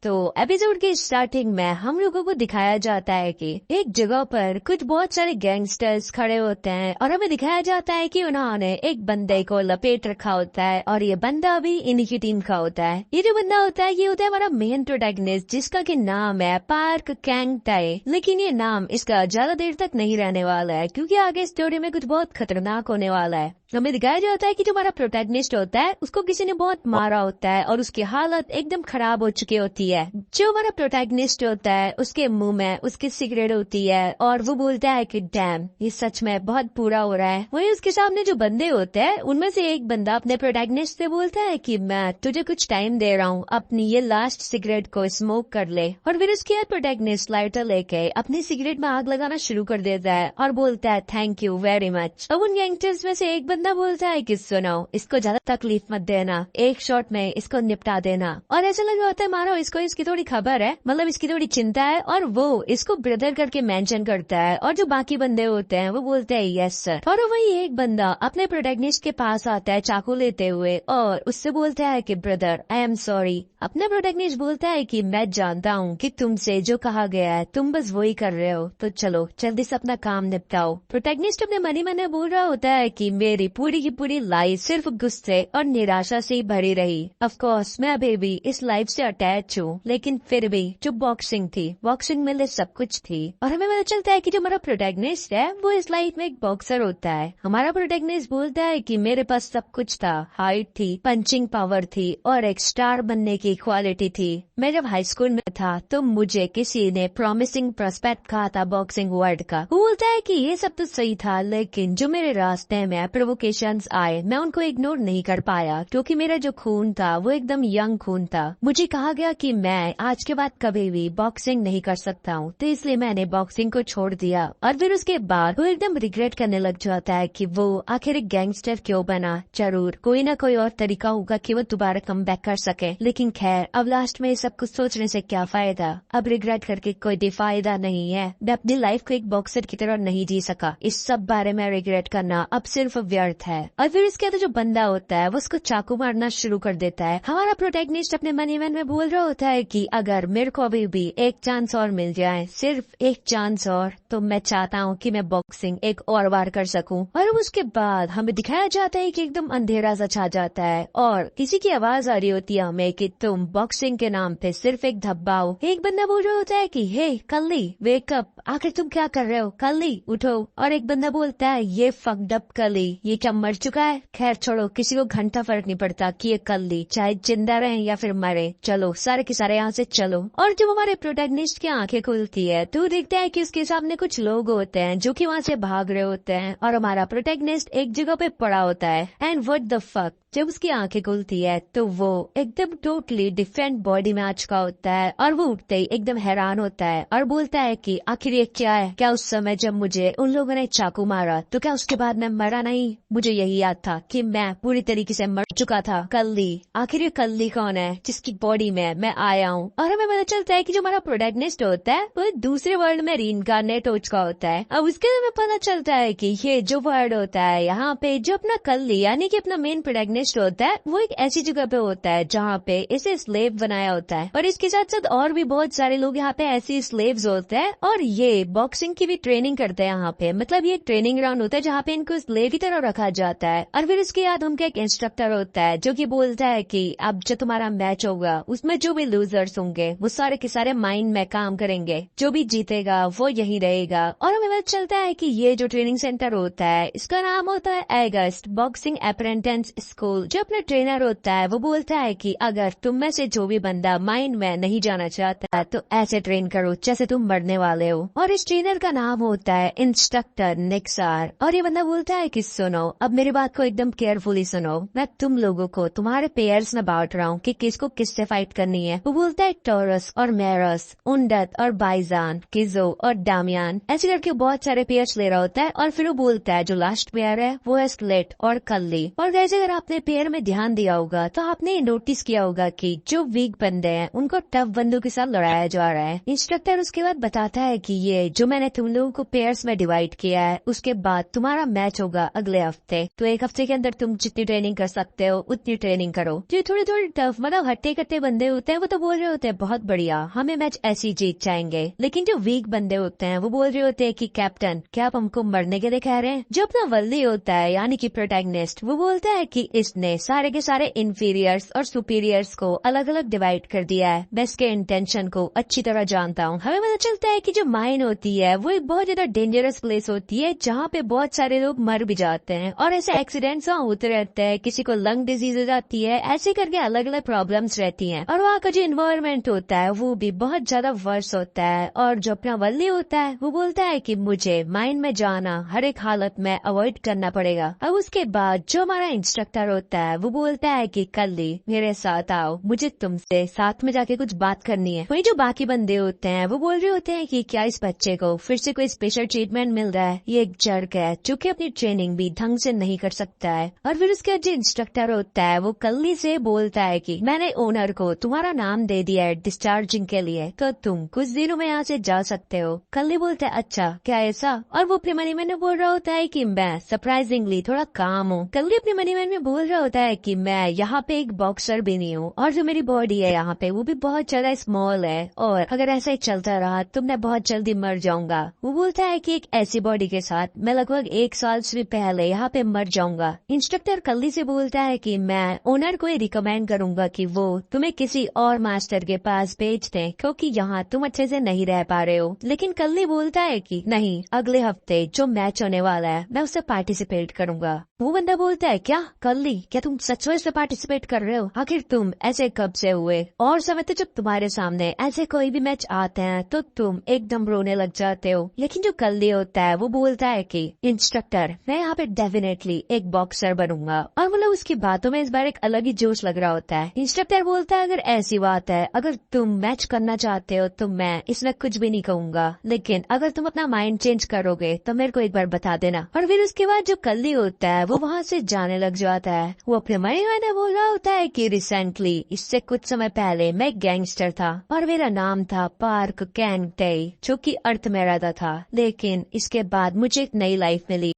तो एपिसोड के स्टार्टिंग में हम लोगों को दिखाया जाता है कि एक जगह पर कुछ बहुत सारे गैंगस्टर्स खड़े होते हैं और हमें दिखाया जाता है कि उन्होंने एक बंदे को लपेट रखा होता है और ये बंदा भी इन्हीं की टीम का होता है। ये जो बंदा होता है ये होता है हमारा मेन प्रोटैगनिस्ट, जिसका कि नाम है पार्क कैंग टाई। लेकिन ये नाम इसका ज्यादा देर तक नहीं रहने वाला है क्योंकि आगे स्टोरी में कुछ बहुत खतरनाक होने वाला है। हमें दिखाया जाता है कि जो हमारा प्रोटैगनिस्ट होता है उसको किसी ने बहुत मारा होता है और उसकी हालत एकदम खराब हो चुकी होती है। जो हमारा प्रोटैगनिस्ट होता है उसके मुंह में उसकी सिगरेट होती है और वो बोलता है कि डैम ये सच में बहुत बुरा हो रहा है। वही उसके सामने जो बंदे होते हैं उनमें से एक बंदा अपने प्रोटैगनिस्ट से बोलता है कि मैं तुझे कुछ टाइम दे रहा हूँ, अपनी ये लास्ट सिगरेट को स्मोक कर ले। और फिर उसके प्रोटैगनिस्ट लाइटर लेके अपनी सिगरेट में आग लगाना शुरू कर देता है और बोलता है थैंक यू वेरी मच। अब उन गैंगस्टर्स में से एक बंदा बोलता है कि सुनो इसको ज्यादा तकलीफ मत देना, एक शॉट में इसको निपटा देना। और ऐसा लग रहा होता है मारो इसको, इसकी थोड़ी खबर है, मतलब इसकी थोड़ी चिंता है और वो इसको ब्रदर करके मेंशन करता है। और जो बाकी बंदे होते हैं वो बोलते हैं यस सर। और वही एक बंदा अपने प्रोटैगनिस्ट के पास आता है चाकू लेते हुए और उससे बोलता है कि ब्रदर आई एम सॉरी। अपना प्रोटैगनिस्ट बोलता है कि मैं जानता हूँ कि तुमसे जो कहा गया है तुम बस वही कर रहे हो, तो चलो जल्दी से अपना काम निपटाओ। प्रोटैगनिस्ट अपने मनी मन बोल रहा होता है कि मेरी पूरी की पूरी लाइफ सिर्फ गुस्से और निराशा से ही भरी रही। ऑफ कोर्स मैं अभी भी इस लाइफ से अटैच हूँ, लेकिन फिर भी जो बॉक्सिंग थी, बॉक्सिंग में सब कुछ थी। और हमें पता चलता है कि जो हमारा प्रोटैगनिस्ट है वो इस लाइफ में एक बॉक्सर होता है। हमारा प्रोटैगनिस्ट बोलता है कि मेरे पास सब कुछ था, हाइट थी, पंचिंग पावर थी और एक स्टार बनने की क्वालिटी थी। मैं जब हाई स्कूल में था तो मुझे किसी ने प्रॉमिसिंग प्रोस्पेक्ट कहा था बॉक्सिंग वर्ल्ड का। वो बोलता है कि ये सब तो सही था, लेकिन जो मेरे रास्ते में प्रोवोकेशंस आए मैं उनको इग्नोर नहीं कर पाया क्योंकि मेरा जो खून था वो एकदम यंग खून था। मुझे कहा गया कि मैं आज के बाद कभी भी बॉक्सिंग नहीं कर सकता हूँ, तो इसलिए मैंने बॉक्सिंग को छोड़ दिया। और फिर उसके बाद वो एकदम रिग्रेट करने लग जाता है कि वो आखिर एक गैंगस्टर क्यों बना। जरूर कोई ना कोई और तरीका होगा कि वो दोबारा कम बैक कर सके, लेकिन खैर अब लास्ट में सब कुछ सोचने से क्या फायदा, अब रिग्रेट करके कोई फायदा नहीं है। मैं अपनी लाइफ को एक बॉक्सर की तरह नहीं जी सका, इस सब बारे में रिग्रेट करना अब सिर्फ व्यर्थ है। और फिर इसके बाद जो बंदा होता है वो उसको चाकू मारना शुरू कर देता है। हमारा प्रोटैगनिस्ट अपने मनी मन में बोल रहा होता है कि अगर मेरे को अभी भी एक चांस और मिल जाए, सिर्फ एक चांस और, तो मैं चाहता हूँ कि मैं बॉक्सिंग एक और बार कर सकूं। और उसके बाद हमें दिखाया जाता है कि एकदम अंधेरा सा छा जाता है और किसी की आवाज आ रही होती है हमें कि तुम बॉक्सिंग के नाम पे सिर्फ एक धब्बा हो। एक बंदा बोल रहा होता है कि हे कल्ली वेक अप, आखिर तुम क्या कर रहे हो, कल्ली उठो। और एक बंदा बोलता है ये फक्ड अप कल्ली, ये क्या मर चुका है। खैर छोड़ो, किसी को घंटा फर्क नहीं पड़ता कि ये कल्ली चाहे जिंदा रहे या फिर मरे, चलो सारे के सारे यहाँ से चलो। और जब हमारे प्रोटैगनिस्ट की आंखें खुलती है तो देखता है कि उसके सामने कुछ लोग होते हैं जो कि वहाँ से भाग रहे होते हैं और हमारा प्रोटैगनिस्ट एक जगह पे पड़ा होता है। एंड व्हाट द फक, जब उसकी आंखें खुलती है तो वो एकदम टोटली डिफरेंट बॉडी में आ चुका होता है और वो उठते ही एकदम हैरान होता है और बोलता है कि आखिर ये क्या है, क्या उस समय जब मुझे उन लोगों ने चाकू मारा तो क्या उसके बाद मैं मरा नहीं। मुझे यही याद था कि मैं पूरी तरीके से मर चुका था। कल्ली, आखिर ये कल्ली कौन है जिसकी बॉडी में मैं आया हूँ। और हमें पता चलता है कि जो हमारा प्रोटैगनिस्ट होता है वो दूसरे वर्ल्ड में रीइंकार्नेट हो चुका होता है। अब उसके हमें पता चलता है कि ये जो वर्ल्ड होता है यहाँ पे जो अपना कल्ली यानी कि अपना मेन प्रोटैगनिस्ट होता है वो एक ऐसी जगह पे होता है जहाँ पे इसे स्लेव बनाया होता है। और इसके साथ साथ और भी बहुत सारे लोग यहाँ पे ऐसे स्लेव्स होते हैं और ये बॉक्सिंग की भी ट्रेनिंग करते हैं यहाँ पे। मतलब ये एक ट्रेनिंग ग्राउंड होता है जहाँ पे इनको स्लेव की तरह रखा जाता है। और फिर इसके बाद उनका एक इंस्ट्रक्टर होता है जो कि बोलता है कि अब जो तुम्हारा मैच होगा उसमें जो भी लूजर्स होंगे वो सारे के सारे माइंड में काम करेंगे, जो भी जीतेगा वो यही रहेगा। और हमें पता चलता है कि ये जो ट्रेनिंग सेंटर होता है इसका नाम होता है अगस्त बॉक्सिंग अप्रेंटिस स्कूल। जो अपना ट्रेनर होता है वो बोलता है कि अगर तुम में से जो भी बंदा माइंड में नहीं जाना चाहता है तो ऐसे ट्रेन करो जैसे तुम मरने वाले हो। और इस ट्रेनर का नाम होता है इंस्ट्रक्टर निक्सार। और ये बंदा बोलता है कि सुनो, अब मेरी बात को एकदम केयरफुली सुनो, मैं तुम लोगों को तुम्हारे पेयर्स में बांट रहा हूँ कि किसको किससे फाइट करनी है। वो बोलता है टॉरस और मेरस, उंडत और बाइजान, किजो और डामियान, ऐसे करके बहुत सारे पेयर्स ले रहा होता है। और फिर वो बोलता है जो लास्ट पेयर है वो है स्लेट और कल्ली। और जैसे अगर आपने पेयर में ध्यान दिया होगा तो आपने नोटिस किया होगा कि जो वीक बंदे हैं उनको टफ बंदों के साथ लड़ाया जा रहा है। इंस्ट्रक्टर उसके बाद बताता है कि ये जो मैंने तुम लोगों को पेयर्स में डिवाइड किया है उसके बाद तुम्हारा मैच होगा अगले हफ्ते, तो एक हफ्ते के अंदर तुम जितनी ट्रेनिंग कर सकते हो उतनी ट्रेनिंग करो। जो थोड़े थोड़े टफ मतलब हट्टे कट्टे बंदे होते हैं वो तो बोल रहे होते हैं बहुत बढ़िया, हमें मैच ऐसी जीत जाएंगे। लेकिन जो वीक बंदे होते हैं वो बोल रहे होते हैं कि कैप्टन क्या आप हमको मरने के लिए कह रहे हैं। जो अपना वल्ली होता है यानी कि प्रोटैगनिस्ट, वो बोलता है कि इसने सारे के सारे इंफीरियर्स और सुपीरियर्स को अलग अलग डिवाइड कर दिया है। मैं इसके इंटेंशन को अच्छी तरह जानता हूँ। हमें पता चलता है कि जो माइन होती है वो एक बहुत ज्यादा डेंजरस प्लेस होती है जहाँ पे बहुत सारे लोग मर भी जाते हैं और ऐसे एक्सीडेंट्स वहाँ होते रहते हैं। किसी को लंग डिजीज हो जाती है, ऐसे करके अलग अलग प्रॉब्लम्स रहती हैं। और वहाँ का जो इन्वायरमेंट होता है वो भी बहुत ज्यादा वर्स होता है। और जो अपना वल्ली होता है वो बोलता है कि मुझे माइन में जाना हर एक हालत में अवॉइड करना पड़ेगा। अब उसके बाद जो हमारा इंस्ट्रक्टर होता है वो बोलता है कि कल्ली मेरे साथ आओ, मुझे तुमसे साथ में जाके कुछ बात करनी है। वही जो बाकी बंदे होते हैं वो बोल रहे होते हैं कि क्या इस बच्चे को फिर से कोई स्पेशल ट्रीटमेंट मिल रहा है, ये एक जर्क है जो कि अपनी ट्रेनिंग भी ढंग से नहीं कर सकता है। और फिर उसके जो इंस्ट्रक्टर होता है वो कल्ली से बोलता है कि मैंने ओनर को तुम्हारा नाम दे दिया है डिस्चार्जिंग के लिए, तो तुम कुछ दिनों में यहाँ से जा सकते हो। कल्ली बोलता है अच्छा क्या ऐसा। और वो अपने मनी मैन में बोल रहा होता है कि मैं सरप्राइजिंगली थोड़ा काम हूँ। कल्ली अपने मनी मैन में बोल रहा होता है कि मैं यहाँ पे एक बॉक्सर भी नहीं हूँ और जो मेरी बॉडी है यहाँ पे वो भी बहुत ज्यादा स्मॉल है और अगर ऐसा ही चलता रहा तो मैं बहुत जल्दी मर जाऊंगा। वो बोलता है कि एक ऐसी बॉडी के साथ मैं लगभग 1 साल से भी पहले यहाँ पे मर जाऊंगा। इंस्ट्रक्टर कल्ली से बोलता है कि मैं ओनर को रिकमेंड करूंगा कि वो तुम्हें किसी और मास्टर के पास भेज दें क्योंकि यहाँ तुम अच्छे से नहीं रह पा रहे हो। लेकिन कल्ली बोलता है कि नहीं, अगले हफ्ते जो मैच होने वाला है मैं उससे पार्टिसिपेट करूंगा। वो बंदा बोलता है क्या कल्ली, क्या तुम सच में इसमें पार्टिसिपेट कर रहे हो? आखिर तुम ऐसे कब से हुए? और समय तो जब तुम्हारे सामने ऐसे कोई भी मैच आते हैं तो तुम एकदम रोने लग जाते हो। लेकिन जो कल्ली होता है वो बोलता है कि इंस्ट्रक्टर मैं यहाँ पे डेफिनेटली एक बॉक्सर बनूंगा। और मतलब उसकी बातों में इस बार एक अलग ही जोश लग रहा होता है। इंस्ट्रक्टर बोलता है अगर ऐसी बात है, अगर तुम मैच करना चाहते हो तो मैं इसमें कुछ भी नहीं कहूंगा, लेकिन अगर तुम अपना माइंड चेंज करोगे तो मेरे को एक बार बता देना। और फिर उसके बाद जो कल्ली होता है वो वहाँ से जाने लग जाता है। वो अपने मनी मैन बोल रहा होता है कि रिसेंटली इससे कुछ समय पहले मैं गैंगस्टर था और मेरा नाम था पार्क कैंग टे, जो कि अर्थ में रहता था। लेकिन इसके बाद मुझे एक नई लाइफ मिली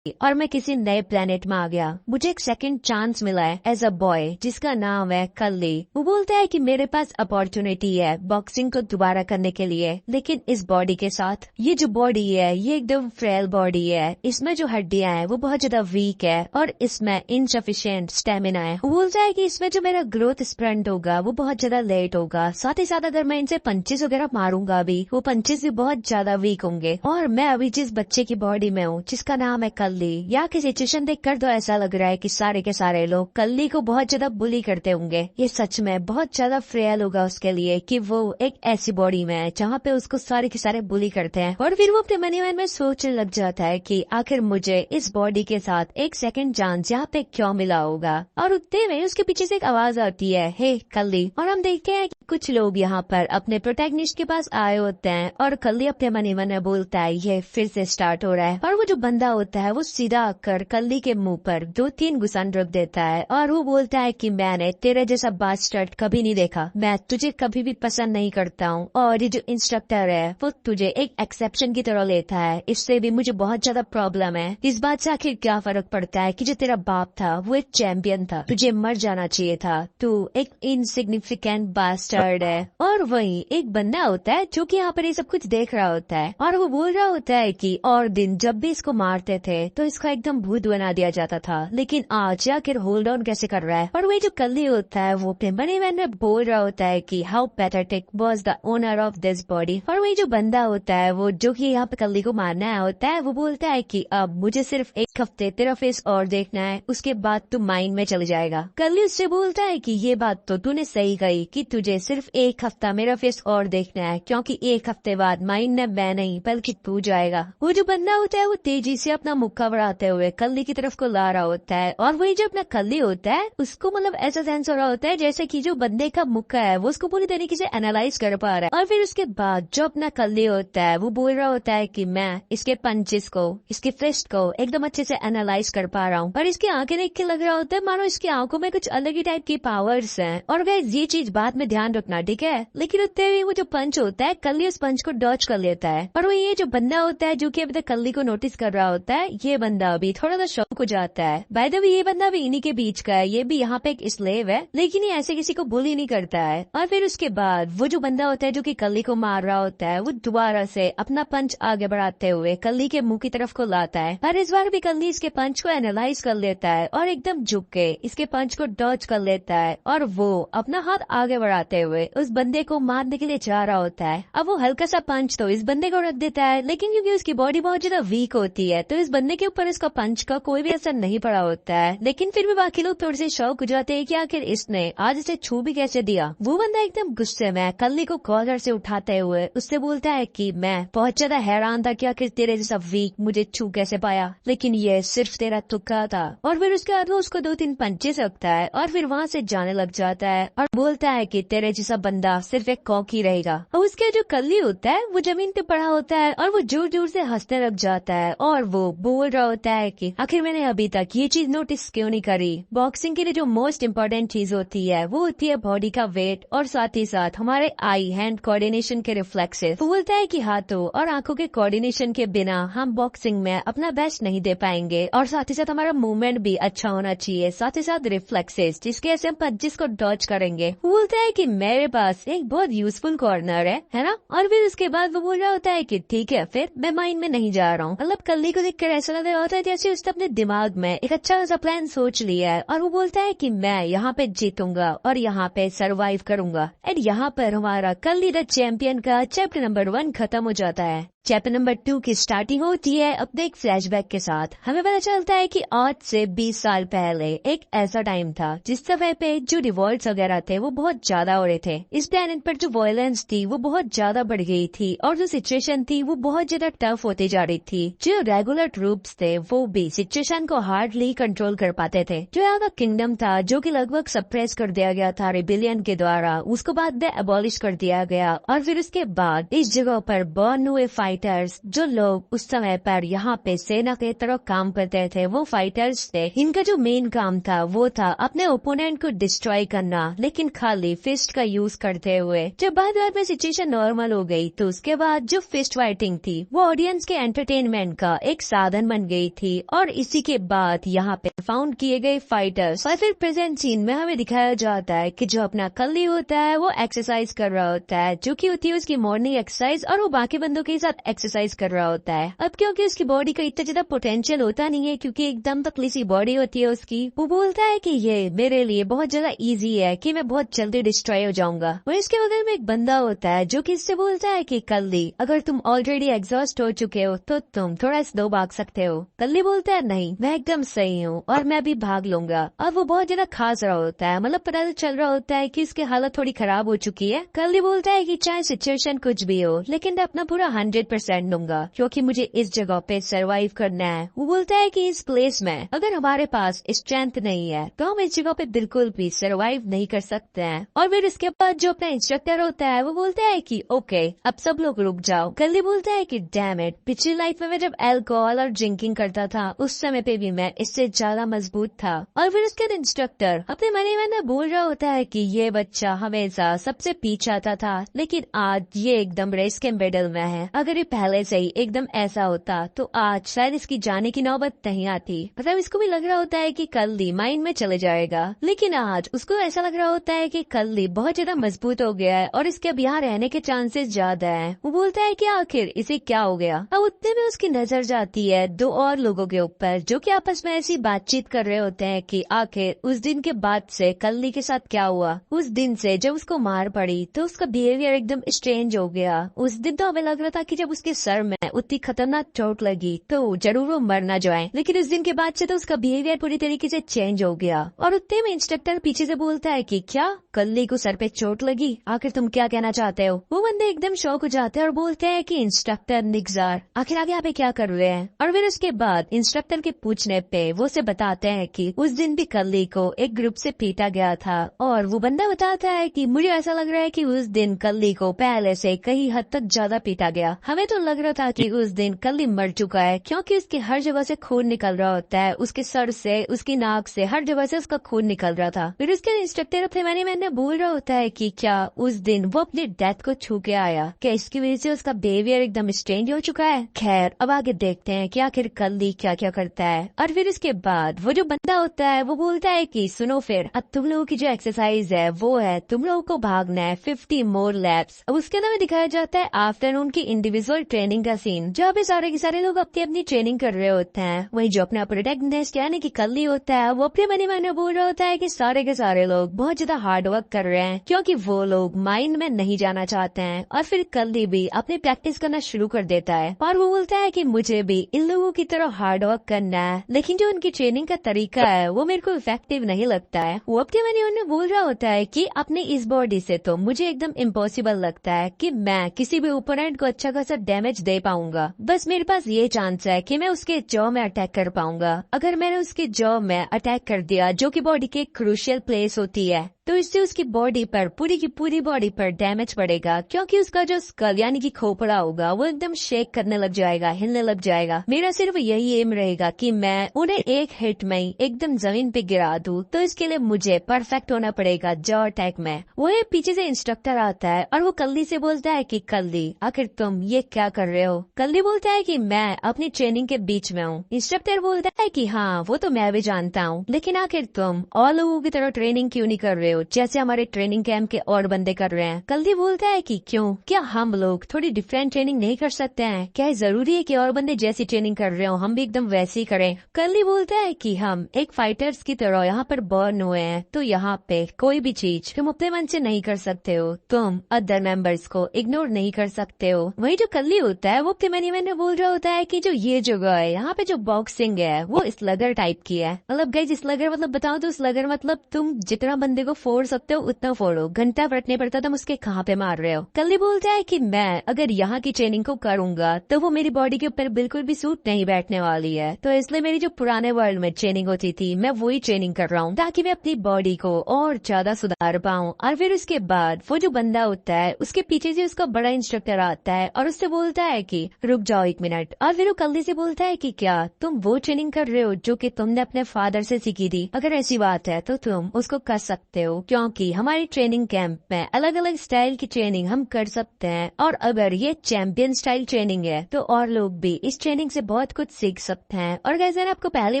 और मैं किसी नए प्लेनेट में आ गया। मुझे एक सेकंड चांस मिला है एज अ बॉय जिसका नाम है कल्ली। वो बोलता है कि मेरे पास अपॉर्चुनिटी है बॉक्सिंग को दोबारा करने के लिए, लेकिन इस बॉडी के साथ। ये जो बॉडी है ये एकदम फ्रेल बॉडी है, इसमें जो हड्डियां हैं वो बहुत ज्यादा वीक है और इसमें इनसफिशिएंट स्टेमिना है। वो बोलता है कि इसमें जो मेरा ग्रोथ स्प्रिंट होगा वो बहुत ज्यादा लेट होगा। साथ ही साथ अगर मैं इनसे पंचेस वगैरह मारूंगा भी, वो पंचेस भी बहुत ज्यादा वीक होंगे। और मैं अभी जिस बच्चे की बॉडी में हूँ जिसका नाम है या कि सिचुएशन देखकर तो ऐसा लग रहा है कि सारे के सारे लोग कल्ली को बहुत ज्यादा बुली करते होंगे। ये सच में बहुत ज्यादा फ्रेल होगा उसके लिए कि वो एक ऐसी बॉडी में है जहाँ पे उसको सारे के सारे बुली करते हैं। और फिर वो अपने मनी मैन में सोचने लग जाता है कि आखिर मुझे इस बॉडी के साथ एक सेकंड चांस यहाँ पे क्यों मिला होगा। और उतने में उसके पीछे से एक आवाज आती है, हे कल्ली। और हम देखते हैं कि कुछ लोग यहाँ पर अपने प्रोटैगनिस्ट के पास आए होते हैं और कल्ली अपने मनी मैन में बोलता है ये फिर से स्टार्ट हो रहा है। और वो जो बंदा होता है वो सीधा आकर कल्ली के मुंह पर 2-3 घुसन रख देता है और वो बोलता है कि मैंने तेरे जैसा बास्टर्ड कभी नहीं देखा, मैं तुझे कभी भी पसंद नहीं करता हूँ। और ये जो इंस्ट्रक्टर है वो तुझे एक एक्सेप्शन की तरह लेता है, इससे भी मुझे बहुत ज्यादा प्रॉब्लम है। इस बात से आखिर क्या फर्क पड़ता है कि जो तेरा बाप था वो एक चैंपियन था, तुझे मर जाना चाहिए था, तू एक इनसिग्निफिकेंट बास्टर्ड है। और वही एक बंदा होता है जो कि यहाँ पर ये सब कुछ देख रहा होता है और वो बोल रहा होता है कि और दिन जब भी इसको मारते थे तो इसका एकदम भूत बना दिया जाता था, लेकिन आज आखिर होल्ड ऑन कैसे कर रहा है। और वही जो कल्ली होता है वो अपने मनी मैन में बोल रहा होता है कि how pathetic was the owner of this body. और वही जो बंदा होता है वो जो कि यहाँ पे कल्ली को मारना आया होता है वो बोलता है कि अब मुझे सिर्फ 1 हफ्ते तेरा फेस और देखना है, उसके बाद तू माइंड में चले जाएगा। कल्ली उससे बोलता है कि ये बात तो तूने सही कही कि तुझे सिर्फ 1 हफ्ता मेरा फेस और देखना है, क्योंकि 1 हफ्ते बाद माइंड में मैं नहीं बल्कि तू जाएगा। वो जो बंदा होता है वो तेजी से अपना मुक्का बढ़ाते हुए कल्ली की तरफ को ला रहा होता है और वही जो अपना कल्ली होता है उसको मतलब ऐसा सेंस हो रहा होता है जैसे कि जो बंदे का मुक्का है वो उसको पूरी तरीके से एनालाइज कर पा रहा है। और फिर उसके बाद जो अपना कल्ली होता है वो बोल रहा होता है कि मैं इसके पंचेस को, इसके फिस्ट को एकदम अच्छे से एनालाइज कर पा रहा हूँ। और इसकी आंखें देख के लग रहा होता है मानो इसकी आंखों में कुछ अलग ही टाइप की पावर्स हैं। और गाइस ये चीज बाद में ध्यान रखना, ठीक है। लेकिन उतने ही वो जो पंच होता है कल्ली उस पंच को डॉज कर लेता है। और वो ये जो बंदा होता है जो कि अभी तक कल्ली को नोटिस कर रहा होता है, ये बंदा भी थोड़ा सा शौक हो जाता है। बाय द वे ये बंदा भी इन्हीं के बीच का है, ये भी यहाँ पे एक स्लेव है, लेकिन ये ऐसे किसी को बुली नहीं करता है। और फिर उसके बाद वो जो बंदा होता है जो कि कल्ली को मार रहा होता है, वो दोबारा से अपना पंच आगे बढ़ाते हुए कल्ली के मुंह की तरफ को लाता है। पर इस बार भी कल्ली इसके पंच को एनालाइज कर लेता है और एकदम झुक के इसके पंच को डॉज कर लेता है, और वो अपना हाथ आगे बढ़ाते हुए उस बंदे को मारने के लिए जा रहा होता है। अब वो हल्का सा पंच तो इस बंदे को रख देता है, लेकिन क्योंकि उसकी बॉडी बहुत ज्यादा वीक होती है तो इस बंदे के ऊपर इसका पंच का कोई भी असर नहीं पड़ा होता है। लेकिन फिर भी बाकी लोग थोड़े से शौक हो जाते हैं कि आखिर इसने आज इसे छू भी कैसे दिया। वो बंदा एकदम गुस्से में कल्ली को कॉलर से उठाते हुए उससे बोलता है कि मैं बहुत ज्यादा हैरान था कि आखिर तेरे जैसा वीक मुझे छू कैसे पाया, लेकिन ये सिर्फ तेरा तुक्का था। और फिर उसके बाद वो उसको 2-3 पंचे सकता है और फिर वहाँ से जाने लग जाता है और बोलता है कि तेरे जैसा बंदा सिर्फ एक कॉक ही रहेगा। और उसके जो कल्ली होता है वो जमीन पे पड़ा होता है और वो जोर जोर से हंसने लग जाता है और वो बोल रहा होता है कि आखिर मैंने अभी तक ये चीज नोटिस क्यों नहीं करी। बॉक्सिंग के लिए जो मोस्ट इम्पोर्टेंट चीज होती है वो होती है बॉडी का वेट और साथ ही साथ हमारे आई हैंड कोऑर्डिनेशन के रिफ्लेक्सेस। वो बोलता है कि हाथों और आंखों के कोऑर्डिनेशन के बिना हम बॉक्सिंग में अपना बेस्ट नहीं दे पाएंगे, और साथ ही साथ हमारा मूवमेंट भी अच्छा होना चाहिए, साथ ही साथ रिफ्लेक्सेस जिसके ऐसे हम पंचेस को डॉज करेंगे। वो बोलता है कि मेरे पास एक बहुत यूजफुल कॉर्नर है ना। और फिर उसके बाद वो बोल रहा होता है कि ठीक है फिर मैं माइन में नहीं जा रहा हूँ। मतलब कल्ली को देखकर ऐसा लग रहा होता है जैसे उसने अपने दिमाग में एक अच्छा सा प्लान सोच लिया है, और वो बोलता है कि मैं यहाँ पे जीतूंगा और यहाँ पे सरवाइव करूंगा। एंड यहाँ पर हमारा कल्ली द चैंपियन का चैप्टर नंबर 1 खत्म हो जाता है। चैप्टर नंबर 2 की स्टार्टिंग होती है अपने एक फ्लैशबैक के साथ। हमें पता चलता है कि आज से 20 साल पहले एक ऐसा टाइम था जिस समय पे जो रिवॉल्ट्स वगैरह थे वो बहुत ज्यादा हो रहे थे। इस प्लेनेट पर जो वायलेंस थी वो बहुत ज्यादा बढ़ गई थी और जो सिचुएशन थी वो बहुत ज्यादा टफ होती जा रही थी। जो रेगुलर ट्रूप्स थे वो भी सिचुएशन को हार्डली कंट्रोल कर पाते थे। जो यहाँ का किंगडम था जो कि लगभग सप्रेस कर दिया गया था रिबेलियन के द्वारा, उसको बाद में एबॉलिश कर दिया गया। और फिर उसके बाद इस जगह पर बर्न हुए फाइटर्स, जो लोग उस समय पर यहाँ पे सेना के तरह काम करते थे, वो फाइटर्स थे। इनका जो मेन काम था वो था अपने ओपोनेंट को डिस्ट्रॉय करना, लेकिन खाली फिस्ट का यूज करते हुए। जब बाद में सिचुएशन नॉर्मल हो गई तो उसके बाद जो फिस्ट फाइटिंग थी वो ऑडियंस के एंटरटेनमेंट का एक साधन बन गई थी। और इसी के बाद यहाँ पे फाउंड किए गए फाइटर्स, और फिर प्रेजेंट सीन में हमें दिखाया जाता है कि जो अपना कल्ली होता है वो एक्सरसाइज कर रहा होता है, जो कि होती है उसकी मॉर्निंग एक्सरसाइज, और वो बाकी बंदों के साथ एक्सरसाइज कर रहा होता है। अब क्योंकि उसकी बॉडी का इतना ज्यादा पोटेंशियल होता नहीं है क्योंकि एकदम पतली सी बॉडी होती है उसकी, वो बोलता है कि ये मेरे लिए बहुत ज्यादा इजी है कि मैं बहुत जल्दी डिस्ट्रॉय हो जाऊंगा। और इसके बगल में एक बंदा होता है जो कि इससे बोलता है कि कल्ली अगर तुम ऑलरेडी एग्जॉस्ट हो चुके हो तो तुम थोड़ा स्लो भाग सकते हो। कल्ली बोलता है नहीं मैं एकदम सही हूँ और मैं भी भाग लूंगा। और वो बहुत ज्यादा खास रहा होता है, मतलब पता तो चल रहा होता है कि उसकी हालत थोड़ी खराब हो चुकी है। कल्ली बोलता है कि चाहे सिचुएशन कुछ भी हो लेकिन मैं अपना पूरा 100% दूंगा क्योंकि मुझे इस जगह पे सरवाइव करना है। वो बोलता है कि इस प्लेस में अगर हमारे पास स्ट्रेंथ नहीं है तो हम इस जगह पे बिल्कुल भी सरवाइव नहीं कर सकते हैं। और फिर इसके बाद जो अपना इंस्ट्रक्टर होता है वो बोलता है कि ओके अब सब लोग रुक जाओ। कल्ली बोलता है कि डैम इट, पिछली लाइफ में मैं जब अल्कोहल और ड्रिंकिंग करता था उस समय पे भी मैं इससे ज्यादा मजबूत था। और फिर उसके इंस्ट्रक्टर अपने मन ही मन बोल रहा होता है कि ये बच्चा हमेशा सबसे पीछे आता था लेकिन आज ये एकदम रेस के मिडल में है। अगर ये पहले से ही एकदम ऐसा होता तो आज शायद इसकी जाने की नौबत नहीं आती। मतलब इसको भी लग रहा होता है कि कल्ली माइन में चले जाएगा, लेकिन आज उसको ऐसा लग रहा होता है कि कल्ली बहुत ज्यादा मजबूत हो गया है और इसके अब यहाँ रहने के चांसेस ज्यादा है। वो बोलता है कि आखिर इसे क्या हो गया। अब उतने में उसकी नजर जाती है 2 और लोगों के ऊपर जो कि आपस में ऐसी बातचीत कर रहे होते हैं कि आखिर उस दिन के बाद से कल्ली के साथ क्या हुआ। उस दिन से जब उसको मार पड़ी तो उसका बिहेवियर एकदम स्ट्रेंज हो गया। उस दिन तो हमें लग रहा था कि जब उसके सर में उतनी खतरनाक चोट लगी तो जरूर वो मर ना जाए, लेकिन उस दिन के बाद से तो उसका बिहेवियर पूरी तरीके से चेंज हो गया। और उतने में इंस्ट्रक्टर पीछे से बोलता है कि क्या कल्ली को सर पे चोट लगी, आखिर तुम क्या कहना चाहते हो। वो बंदे एकदम शॉक हो जाते हैं और बोलते हैं कि इंस्ट्रक्टर निगजार आखिर आगे यहाँ पे क्या कर रहे हैं। और फिर उसके बाद इंस्ट्रक्टर के पूछने पे वो से बताते हैं कि उस दिन भी कल्ली को एक ग्रुप से पीटा गया था। और वो बंदा बताता है कि मुझे ऐसा लग रहा है कि उस दिन कल्ली को पहले से कई हद तक ज्यादा पीटा गया। हमें हमें तो लग रहा था कि उस दिन कल्ली मर चुका है, क्योंकि उसके हर जगह से खून निकल रहा होता है, उसके सर से, उसकी नाक से, हर जगह से उसका खून निकल रहा था। फिर उसके इंस्ट्रक्टर अपने मैंने बोल रहा होता है कि क्या उस दिन वो अपनी डेथ को छू के आया, क्या इसकी वजह से उसका बिहेवियर एकदम स्ट्रेंज हो चुका है। खैर अब आगे देखते हैं कि आखिर कल्ली क्या क्या करता है। और फिर उसके बाद वो जो बंदा होता है वो बोलता है कि सुनो, फिर अब तुम लोगों की जो एक्सरसाइज है वो है तुम लोगों को भागना है 50 मोर लैप्स। अब उसके अंदर दिखाया जाता है आफ्टरनून की इंडिविजुअल ट्रेनिंग का सीन, जहाँ पे सारे के सारे लोग अपनी अपनी ट्रेनिंग कर रहे होते हैं। वही जो अपना प्रोटेक्टनेस यानी कि कल्ली होता है वो अपने मन बोल रहा होता है कि सारे के सारे लोग बहुत ज्यादा हार्ड वर्क कर रहे हैं, क्योंकि वो लोग माइंड में नहीं जाना चाहते हैं। और फिर कल्ली भी अपनी प्रैक्टिस करना शुरू कर देता है और वो बोलता है कि मुझे भी इन लोगों की तरह हार्ड वर्क करना है, लेकिन जो उनकी ट्रेनिंग का तरीका है वो मेरे को इफेक्टिव नहीं लगता है। वो अपने मन बोल रहा होता है कि अपनी इस बॉडी से तो मुझे एकदम इम्पॉसिबल लगता है कि मैं किसी भी ओपोनेंट को अच्छा खासा डैमेज दे पाऊंगा। बस मेरे पास ये चांस है कि मैं उसके जॉ में अटैक कर पाऊंगा। अगर मैंने उसके जॉ में अटैक कर दिया, जो कि बॉडी की क्रूशियल प्लेस होती है, तो इससे उसकी बॉडी पर, पूरी की पूरी बॉडी पर डैमेज पड़ेगा, क्योंकि उसका जो स्कल यानी कि खोपड़ा होगा वो एकदम शेक करने लग जाएगा, हिलने लग जाएगा। मेरा सिर्फ यही एम रहेगा कि मैं उन्हें एक हिट में ही एकदम जमीन पे गिरा दूं। तो इसके लिए मुझे परफेक्ट होना पड़ेगा जॉ अटैक में। वो पीछे से इंस्ट्रक्टर आता है और वो कल्ली से बोलता है कि कल्ली आखिर तुम ये क्या कर रहे हो। कल्ली बोलता है कि मैं अपनी ट्रेनिंग के बीच में हूँ। इंस्ट्रक्टर बोलता है कि हाँ वो तो मैं भी जानता हूँ, लेकिन आखिर तुम और लोगों की तरह ट्रेनिंग क्यों नहीं कर रहे हो जैसे हमारे ट्रेनिंग कैंप के और बंदे कर रहे हैं। कल्ली बोलता है कि क्यों, क्या हम लोग थोड़ी डिफरेंट ट्रेनिंग नहीं कर सकते हैं? क्या जरूरी है कि और बंदे जैसी ट्रेनिंग कर रहे हो हम भी एकदम वैसी करें? कल्ली बोलता है कि हम एक फाइटर्स की तरह यहाँ पर बॉर्न हुए हैं, तो यहाँ पे कोई भी चीज तुम अपने मन से नहीं कर सकते हो, तुम अदर मेंबर्स को इग्नोर नहीं कर सकते हो। वही जो कल्ली होता है वो अपने मैंने बोल रहा होता है कि जो ये जगह है यहाँ पे जो बॉक्सिंग है वो स्लगर टाइप की है। मतलब गाइस स्लगर मतलब बताओ तो स्लगर मतलब तुम जितना बंदे को फोड़ सकते हो उतना फोड़ो, घंटा फटने पड़ता तुम उसके कहाँ पे मार रहे हो। कल्ली बोलता है कि मैं अगर यहाँ की ट्रेनिंग को करूंगा तो वो मेरी बॉडी के ऊपर बिल्कुल भी सूट नहीं बैठने वाली है, तो इसलिए मेरी जो पुराने वर्ल्ड में ट्रेनिंग होती थी मैं वही ट्रेनिंग कर रहा हूँ ताकि मैं अपनी बॉडी को और ज्यादा सुधार पाऊँ। और फिर उसके बाद वो जो बंदा होता है उसके पीछे से उसका बड़ा इंस्ट्रक्टर आता है और उससे बोलता है कि रुक जाओ 1 मिनट। और फिर वो कल्ली से बोलता है कि क्या तुम वो ट्रेनिंग कर रहे हो जो कि तुमने अपने फादर से सीखी थी? अगर ऐसी बात है तो तुम उसको कर सकते हो, क्योंकि हमारी ट्रेनिंग कैंप में अलग अलग स्टाइल की ट्रेनिंग हम कर सकते हैं, और अगर ये चैंपियन स्टाइल ट्रेनिंग है तो और लोग भी इस ट्रेनिंग से बहुत कुछ सीख सकते हैं। और जैसे मैंने आपको पहले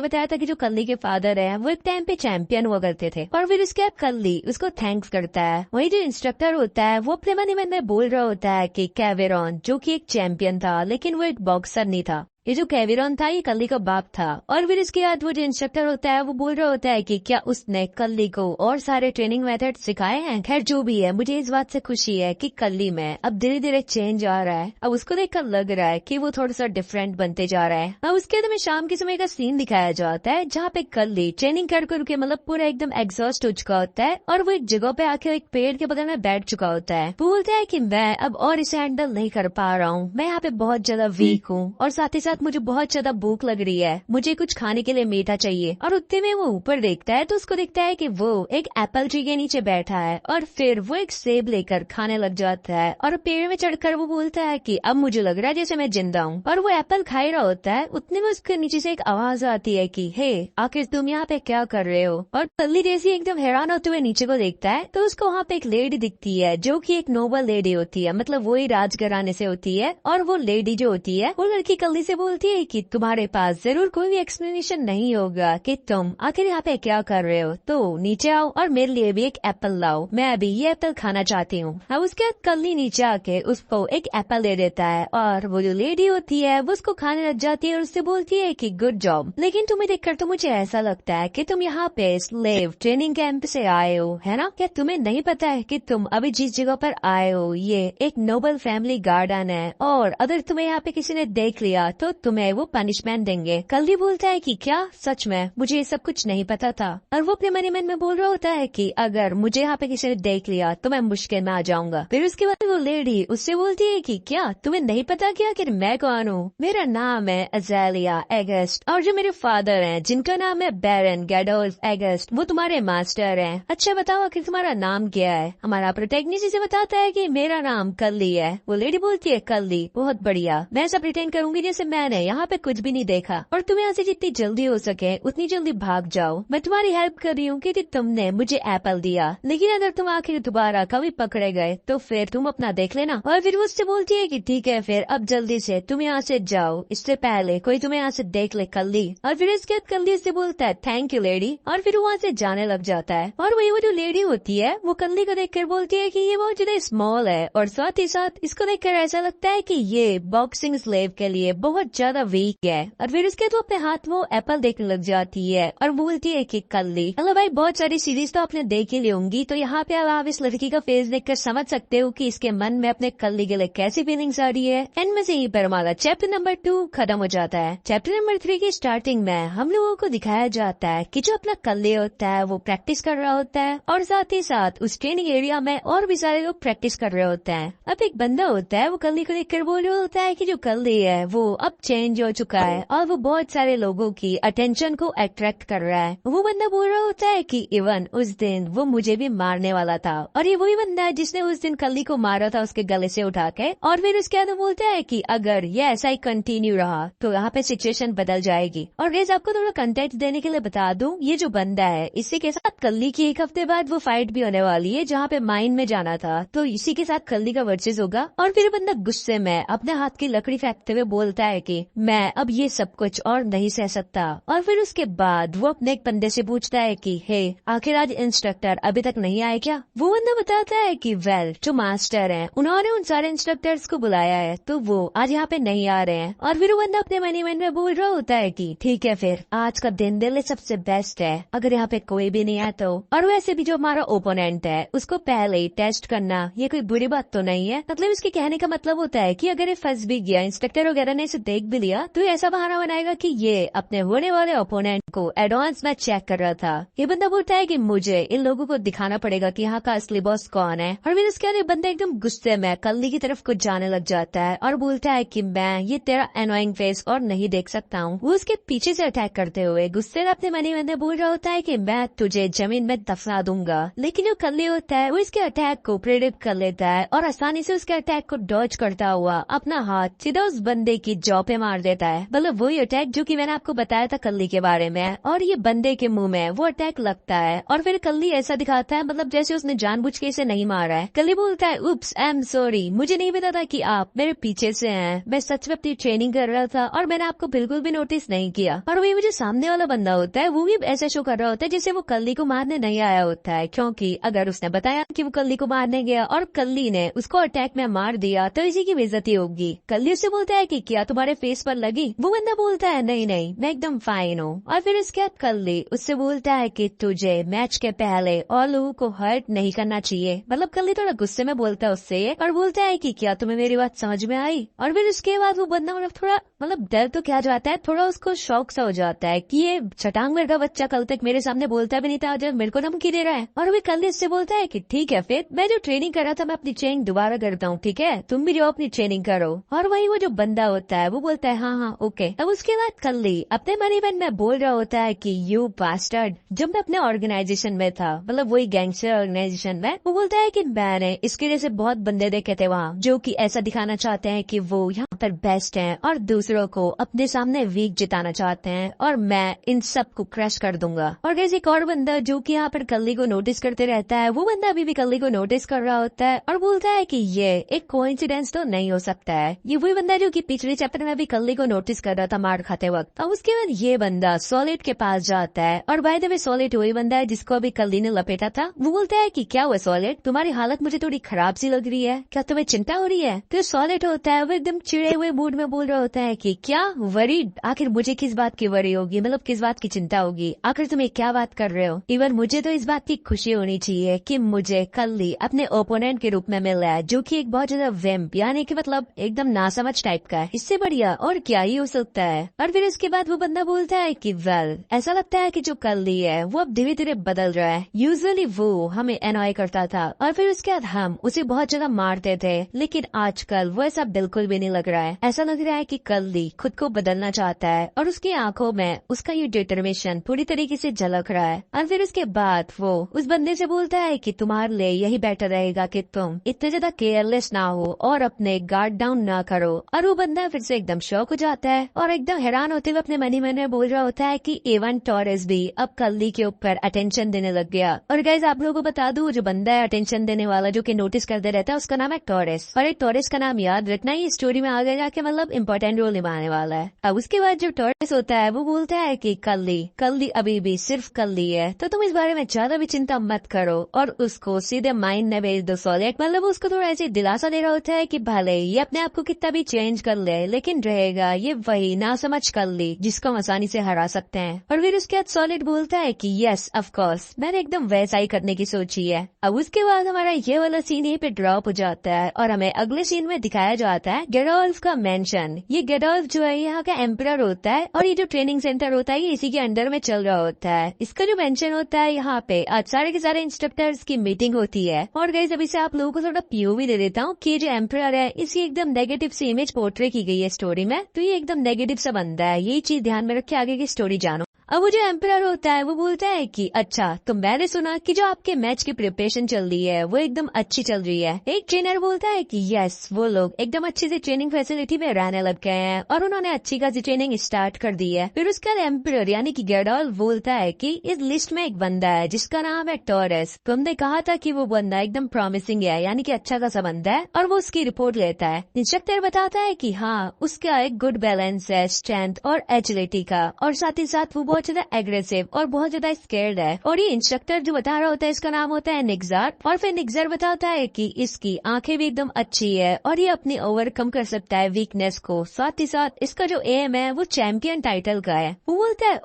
बताया था कि जो कल्ली के फादर है वो एक टाइम पे चैंपियन हुआ करते थे, और फिर उसके बाद कल्ली उसको थैंक्स करता है। वही जो इंस्ट्रक्टर होता है वो अपने मन में बोल रहा होता है कि कैवेरॉन जो कि एक चैंपियन था लेकिन वो एक बॉक्सर नहीं था, ये जो कैवेरॉन था ये कल्ली का बाप था। और फिर इसके बाद वो जो इंस्ट्रक्टर होता है वो बोल रहा होता है कि क्या उसने कल्ली को और सारे ट्रेनिंग मेथड सिखाए हैं। खैर जो भी है, मुझे इस बात से खुशी है कि कल्ली में अब धीरे धीरे चेंज आ रहा है। अब उसको देखकर लग रहा है कि वो थोड़ा सा डिफरेंट बनते जा रहा है। अब उसके बाद में शाम के समय का सीन दिखाया जाता है जहाँ पे कल्ली ट्रेनिंग कर करके मतलब पूरा एकदम एग्जॉस्ट हो चुका होता है, और वो एक जगह पे आके एक पेड़ के बगल में बैठ चुका होता है। वो बोलता है कि मैं अब और इसे हैंडल नहीं कर पा रहा हूँ, मैं यहाँ पे बहुत ज्यादा वीक हूँ और साथ ही साथ मुझे बहुत ज्यादा भूख लग रही है, मुझे कुछ खाने के लिए मीठा चाहिए। और उतने में वो ऊपर देखता है तो उसको दिखता है कि वो एक एप्पल ट्री के नीचे बैठा है, और फिर वो एक सेब लेकर खाने लग जाता है। और पेड़ में चढ़कर वो बोलता है कि अब मुझे लग रहा है जैसे मैं जिंदा हूँ। और वो एप्पल खा ही रहा होता है, उतने में उसके नीचे से एक आवाज आती है कि हे आखिर तुम यहाँ पे क्या कर रहे हो। और कल्ली जैसी एकदम हैरान होते हुए नीचे को देखता है तो उसको वहाँ पे एक लेडी दिखती है जो कि एक नोबल लेडी होती है, मतलब वही राजघराने से होती है। और वो लेडी जो होती है वो लड़की कल्ली से बोलती है कि तुम्हारे पास जरूर कोई भी एक्सप्लेनेशन नहीं होगा कि तुम आखिर यहाँ पे क्या कर रहे हो, तो नीचे आओ और मेरे लिए भी एक एप्पल लाओ, मैं अभी ये एप्पल खाना चाहती हूँ। अब उसके बाद कल्ली नीचे आके उसको एक एप्पल दे देता है, और वो जो लेडी होती है वो उसको खाने लग जाती है और उससे बोलती है कि गुड जॉब, लेकिन तुम्हें देखकर तो मुझे ऐसा लगता है कि तुम यहाँ पे स्लेव ट्रेनिंग कैंप से आए हो, है ना? क्या तुम्हें नहीं पता है कि तुम अभी जिस जगह पर आए हो ये एक नोबल फैमिली गार्डन है, और अगर तुम्हें यहाँ पे किसी ने देख लिया तो तो तुम्हें वो पनिशमेंट देंगे। कल्ली बोलता है कि क्या सच में? मुझे ये सब कुछ नहीं पता था। और वो अपने मन में बोल रहा होता है कि अगर मुझे यहाँ पे किसी ने देख लिया तो मैं मुश्किल में आ जाऊंगा। फिर उसके बाद वो लेडी उससे बोलती है कि क्या तुम्हें नहीं पता क्या कि मैं कौन हूँ? मेरा नाम है अज़ेलिया एगस्ट, और जो मेरे फादर हैं जिनका नाम है बैरन गैडोल्फ एगस्ट, वो तुम्हारे मास्टर हैं। अच्छा बताओ आखिर तुम्हारा नाम क्या है? हमारा प्रोटैगनिस्ट से बताता है कि मेरा नाम कल्ली है। वो लेडी बोलती है कल्ली, बहुत बढ़िया, मैं ऐसा प्रिटेंड करूंगी जैसे मैंने यहाँ पे कुछ भी नहीं देखा, और तुम्हें यहाँ से जितनी जल्दी हो सके उतनी जल्दी भाग जाओ। मैं तुम्हारी हेल्प कर रही हूँ कि तुमने मुझे एप्पल दिया, लेकिन अगर तुम आखिर दोबारा कभी पकड़े गए तो फिर तुम अपना देख लेना। और फिर उससे बोलती है कि ठीक है फिर अब जल्दी से तुम यहाँ से जाओ, इससे पहले कोई तुम्हें यहाँ से देख ले कल्ली। और फिर इसके बाद कल्ली से बोलता है थैंक यू लेडी, और फिर वहाँ से जाने लग जाता है। और वही वो जो लेडी होती है वो कल्ली को देखकर बोलती है कि ये बहुत ज्यादा स्मॉल है, और साथ ही साथ इसको देखकर ऐसा लगता है कि ये बॉक्सिंग स्लेव के लिए बहुत ज्यादा वीक है। और फिर उसके तो अपने हाथ वो एप्पल देखने लग जाती है और बोलती है कि कल्ली हेलो भाई, बहुत सारी सीरीज तो आपने देख ही ली होंगी, तो यहाँ पे अब आप इस लड़की का फेस देखकर समझ सकते हो कि इसके मन में अपने कल्ली के लिए कैसी फीलिंग्स आ रही है। एंड में से यहीं पर हमारा चैप्टर नंबर 2 खत्म हो जाता है। चैप्टर नंबर 3 की स्टार्टिंग में हम लोगों को दिखाया जाता है कि जो अपना कल्ली होता है वो प्रैक्टिस कर रहा होता है, और साथ ही साथ उस ट्रेनिंग एरिया में और भी सारे लोग प्रैक्टिस कर रहे होते हैं। अब एक बंदा होता है वो कल्ली को देखकर बोल रहा होता है कि जो कल्ली है वो अब चेंज हो चुका है और वो बहुत सारे लोगों की अटेंशन को अट्रैक्ट कर रहा है। वो बंदा बोल रहा होता है कि इवन उस दिन वो मुझे भी मारने वाला था, और ये वही बंदा है जिसने उस दिन कल्ली को मारा था उसके गले से उठा के। और फिर उसके बाद बोलता है कि अगर ये ऐसा ही कंटिन्यू रहा तो यहाँ पे सिचुएशन बदल जाएगी। और रेज आपको थोड़ा कंटेंट देने के लिए बता दूं, ये जो बंदा है इसी के साथ कल्ली की एक हफ्ते बाद वो फाइट भी होने वाली है जहाँ पे माइन में जाना था, तो इसी के साथ कल्ली का वर्सेस होगा। और फिर बंदा गुस्से में अपने हाथ की लकड़ी फेंकते हुए बोलता है कि मैं अब ये सब कुछ और नहीं सह सकता। और फिर उसके बाद वो अपने एक बंदे से पूछता है कि हे आखिर आज इंस्ट्रक्टर अभी तक नहीं आए क्या? वो बंदा बताता है कि वेल जो मास्टर हैं उन्होंने उन सारे इंस्ट्रक्टर्स को बुलाया है तो वो आज यहाँ पे नहीं आ रहे हैं। और फिर वो बंदा अपने मनी मन में बोल रहा होता है कि ठीक है फिर आज का दिन दिल्ली सबसे बेस्ट है अगर यहाँ पे कोई भी नहीं है तो। और वैसे भी जो हमारा ओपोनेंट है उसको पहले ही टेस्ट करना ये कोई बुरी बात तो नहीं है। मतलब इसके कहने का मतलब होता है कि अगर ये फंस भी गया, इंस्ट्रक्टर वगैरह ने इसे देख भी लिया, तो ऐसा बहाना बनाएगा कि ये अपने होने वाले ओपोनेंट को एडवांस में चेक कर रहा था। ये बंदा बोलता है कि मुझे इन लोगों को दिखाना पड़ेगा कि यहाँ का असली बॉस कौन है। और फिर उसके बाद बंदा एकदम गुस्से में कल्ली की तरफ कुछ जाने लग जाता है और बोलता है कि मैं ये तेरा एनोइंग फेस और नहीं देख सकता हूँ। वो उसके पीछे से अटैक करते हुए गुस्से में अपने मनी में बोल रहा होता है कि मैं तुझे जमीन में दफना दूंगा, लेकिन जो कल्ली होता है वो इसके अटैक को प्रेडिक्ट कर लेता है और आसानी से उसके अटैक को डॉज करता हुआ अपना हाथ सीधा उस बंदे की जॉ पे मार देता है। मतलब वही अटैक जो कि मैंने आपको बताया था कल्ली के बारे में। और ये बंदे के मुंह में वो अटैक लगता है और फिर कल्ली ऐसा दिखाता है मतलब जैसे उसने जानबूझ के इसे नहीं मारा है। कल्ली बोलता है उप्स आई एम सॉरी, मुझे नहीं पता था कि आप मेरे पीछे से हैं, मैं सच में अपनी ट्रेनिंग कर रहा था और मैंने आपको बिल्कुल भी नोटिस नहीं किया। और वही मुझे सामने वाला बंदा होता है वो भी ऐसा शो कर रहा होता है जैसे वो कल्ली को मारने नहीं आया होता है, क्योंकि अगर उसने बताया कि वो कल्ली को मारने गया और कल्ली ने उसको अटैक में मार दिया तो इसी की बेइज्जती होगी। कल्ली उससे बोलता है कि क्या तुम्हारे फेस पर लगी? वो बंदा बोलता है नहीं नहीं मैं एकदम फाइन हूँ। और फिर उसके बाद कल्ली उससे बोलता है कि तुझे मैच के पहले और लोगों को हर्ट नहीं करना चाहिए। मतलब कल्ली थोड़ा गुस्से में बोलता है उससे और बोलता है कि क्या तुम्हें मेरी बात समझ में आई? और फिर उसके बाद वो बंदा थोड़ा मतलब डर तो क्या जाता है, थोड़ा उसको शौक सा हो जाता है कि ये चटांग वर्गा बच्चा कल तक मेरे सामने बोलता भी नहीं था, जब मेरे को धमकी दे रहा है। और वे कल्ली उससे बोलता है कि ठीक है फिर मैं जो ट्रेनिंग कर रहा था मैं अपनी ट्रेनिंग दोबारा करता हूँ, ठीक है तुम भी जो अपनी ट्रेनिंग करो। और वही वो जो बंदा होता है वो बोलता है हाँ हाँ ओके। अब उसके बाद कल्ली अपने मनी मन में बोल रहा होता है कि यू बास्टर्ड, जब मैं अपने ऑर्गेनाइजेशन में था मतलब वही गैंगस्टर ऑर्गेनाइजेशन में, वो बोलता है कि मैंने इसके जैसे बहुत बंदे देखे थे वहाँ जो कि ऐसा दिखाना चाहते हैं कि वो यहाँ पर बेस्ट हैं और दूसरों को अपने सामने वीक जिताना चाहते हैं, और मैं इन सब को क्रश कर दूंगा। और जैसे एक और बंदा जो कि यहाँ पर कल्ली को नोटिस करते रहता है, वो बंदा अभी भी कल्ली को नोटिस कर रहा होता है और बोलता है कि ये एक कोइंसिडेंस तो नहीं हो सकता है। ये वही बंदा जो कि पिछले चैप्टर में भी कल्ली को नोटिस कर रहा था मार खाते वक्त। और उसके बाद ये बंदा सॉलिड के पास जाता है और बाय द वे सॉलिड वही बंदा है जिसको अभी कल्ली ने लपेटा था। वो बोलता है कि क्या हुआ सॉलिड, तुम्हारी हालत मुझे थोड़ी खराब सी लग रही है, क्या तुम्हें चिंता हो रही है? तो सॉलिड होता है वो एकदम चिड़े हुए मूड में बोल रहा होता है कि क्या वरीड, आखिर मुझे किस बात की वरी होगी, मतलब किस बात की चिंता होगी, आखिर तुम क्या बात कर रहे हो। इवन मुझे तो इस बात की खुशी होनी चाहिए कि मुझे कल्ली अपने ओपोनेंट के रूप में मिल रहा है, जो कि एक बहुत ज्यादा वेम्प यानी कि मतलब एकदम नासमझ टाइप का है। इससे बढ़िया और क्या ही हो सकता है। और फिर उसके बाद वो बंदा बोलता है कि वेल, ऐसा लगता है कि जो कल्ली है वो अब धीरे धीरे बदल रहा है। यूजुअली वो हमें एनॉय करता था और फिर उसके बाद हम उसे बहुत ज्यादा मारते थे, लेकिन आजकल वो ऐसा बिल्कुल भी नहीं लग रहा है। ऐसा लग रहा है कि कल्ली खुद को बदलना चाहता है और उसकी आंखों में उसका ये डिटर्मिनेशन पूरी तरीके से झलक रहा है। और फिर उसके बाद वो उस बंदे से बोलता है कि तुम्हारे लिए यही बेटर रहेगा कि तुम इतने ज्यादा केयरलेस ना हो और अपने गार्ड डाउन ना करो। और वो बंदा फिर से एकदम शॉक हो जाता है और एकदम हैरान होते हुए अपने मन में बोल रहा होता है कि एवन टॉरेस भी अब कल्ली के ऊपर अटेंशन देने लग गया। और गाइस आप लोगों को बता दूं, जो बंदा है अटेंशन देने वाला, जो कि नोटिस करते रहता है, उसका नाम है टॉरेस। और एक टॉरेस का नाम याद रखना ही स्टोरी में आगे जाके मतलब इम्पोर्टेंट रोल निभाने वाला है। अब उसके बाद जो टॉरेस होता है वो बोलता है कि कल्ली अभी भी सिर्फ कल्ली है, तो तुम इस बारे में ज्यादा भी चिंता मत करो। और उसको सीधे माइंड में भेज दो सॉलिड, मतलब उसको थोड़ा ऐसे दिलासा दे रहा होता है कि भले ये अपने आप को कितना भी चेंज कर ले, लेकिन रहेगा ये वही नासमझ कल्ली जिसको हम आसानी से हरा सकते हैं। और फिर उसके बाद सॉलिड बोलता है कि यस ऑफ कोर्स, मैंने एकदम वैसा ही करने की सोची है। अब उसके बाद हमारा ये वाला सीन यहीं पे ड्रॉप हो जाता है और हमें अगले सीन में दिखाया जाता है गेडोल्फ का मेंशन। ये गेडोल्फ जो है यहाँ का एम्परर होता है और ये जो ट्रेनिंग सेंटर होता है ये इसी के अंडर में चल रहा होता है। इसका जो मेंशन होता है यहाँ पे आज सारे के सारे इंस्ट्रक्टर्स की मीटिंग होती है। और गाइस अभी से आप लोगों को थोड़ा पीओवी दे देता हूँ कि जो एम्परर है इसकी एकदम नेगेटिव सी इमेज पोर्ट्रे की गई है स्टोरी में, तो ये एकदम नेगेटिव सा बंदा है। यही चीज ध्यान में रख के आगे की स्टोरी जानो। अब वो जो एम्परर होता है वो बोलता है कि अच्छा, तो मैंने सुना कि जो आपके मैच की प्रिपरेशन चल रही है वो एकदम अच्छी चल रही है। एक ट्रेनर बोलता है कि यस, वो लोग एकदम अच्छे से ट्रेनिंग फैसिलिटी में रहने लग गए हैं और उन्होंने अच्छी खासी ट्रेनिंग स्टार्ट कर दी है। फिर उसका एम्परर यानी कि गेडोल्फ बोलता है कि इस लिस्ट में एक बंदा है जिसका नाम है टॉरेस। तुमने कहा था कि वो बंदा एकदम प्रॉमिसिंग है, यानी कि अच्छा खासा बंदा है, और वो उसकी रिपोर्ट लेता है। इंस्ट्रक्टर बताता है कि हाँ, उसका एक गुड बैलेंस है स्ट्रेंथ और एजिलिटी का, और साथ ही साथ वो बहुत ज्यादा एग्रेसिव और बहुत ज्यादा स्केर्ड है। और ये इंस्ट्रक्टर जो बता रहा होता है इसका नाम होता है निग्जार। और फिर निग्जार बताता है कि इसकी आंखें भी एकदम अच्छी है और ये अपनी ओवरकम कर सकता है वीकनेस को। साथ ही साथ इसका जो एम है वो चैंपियन टाइटल का है। वो बोलता है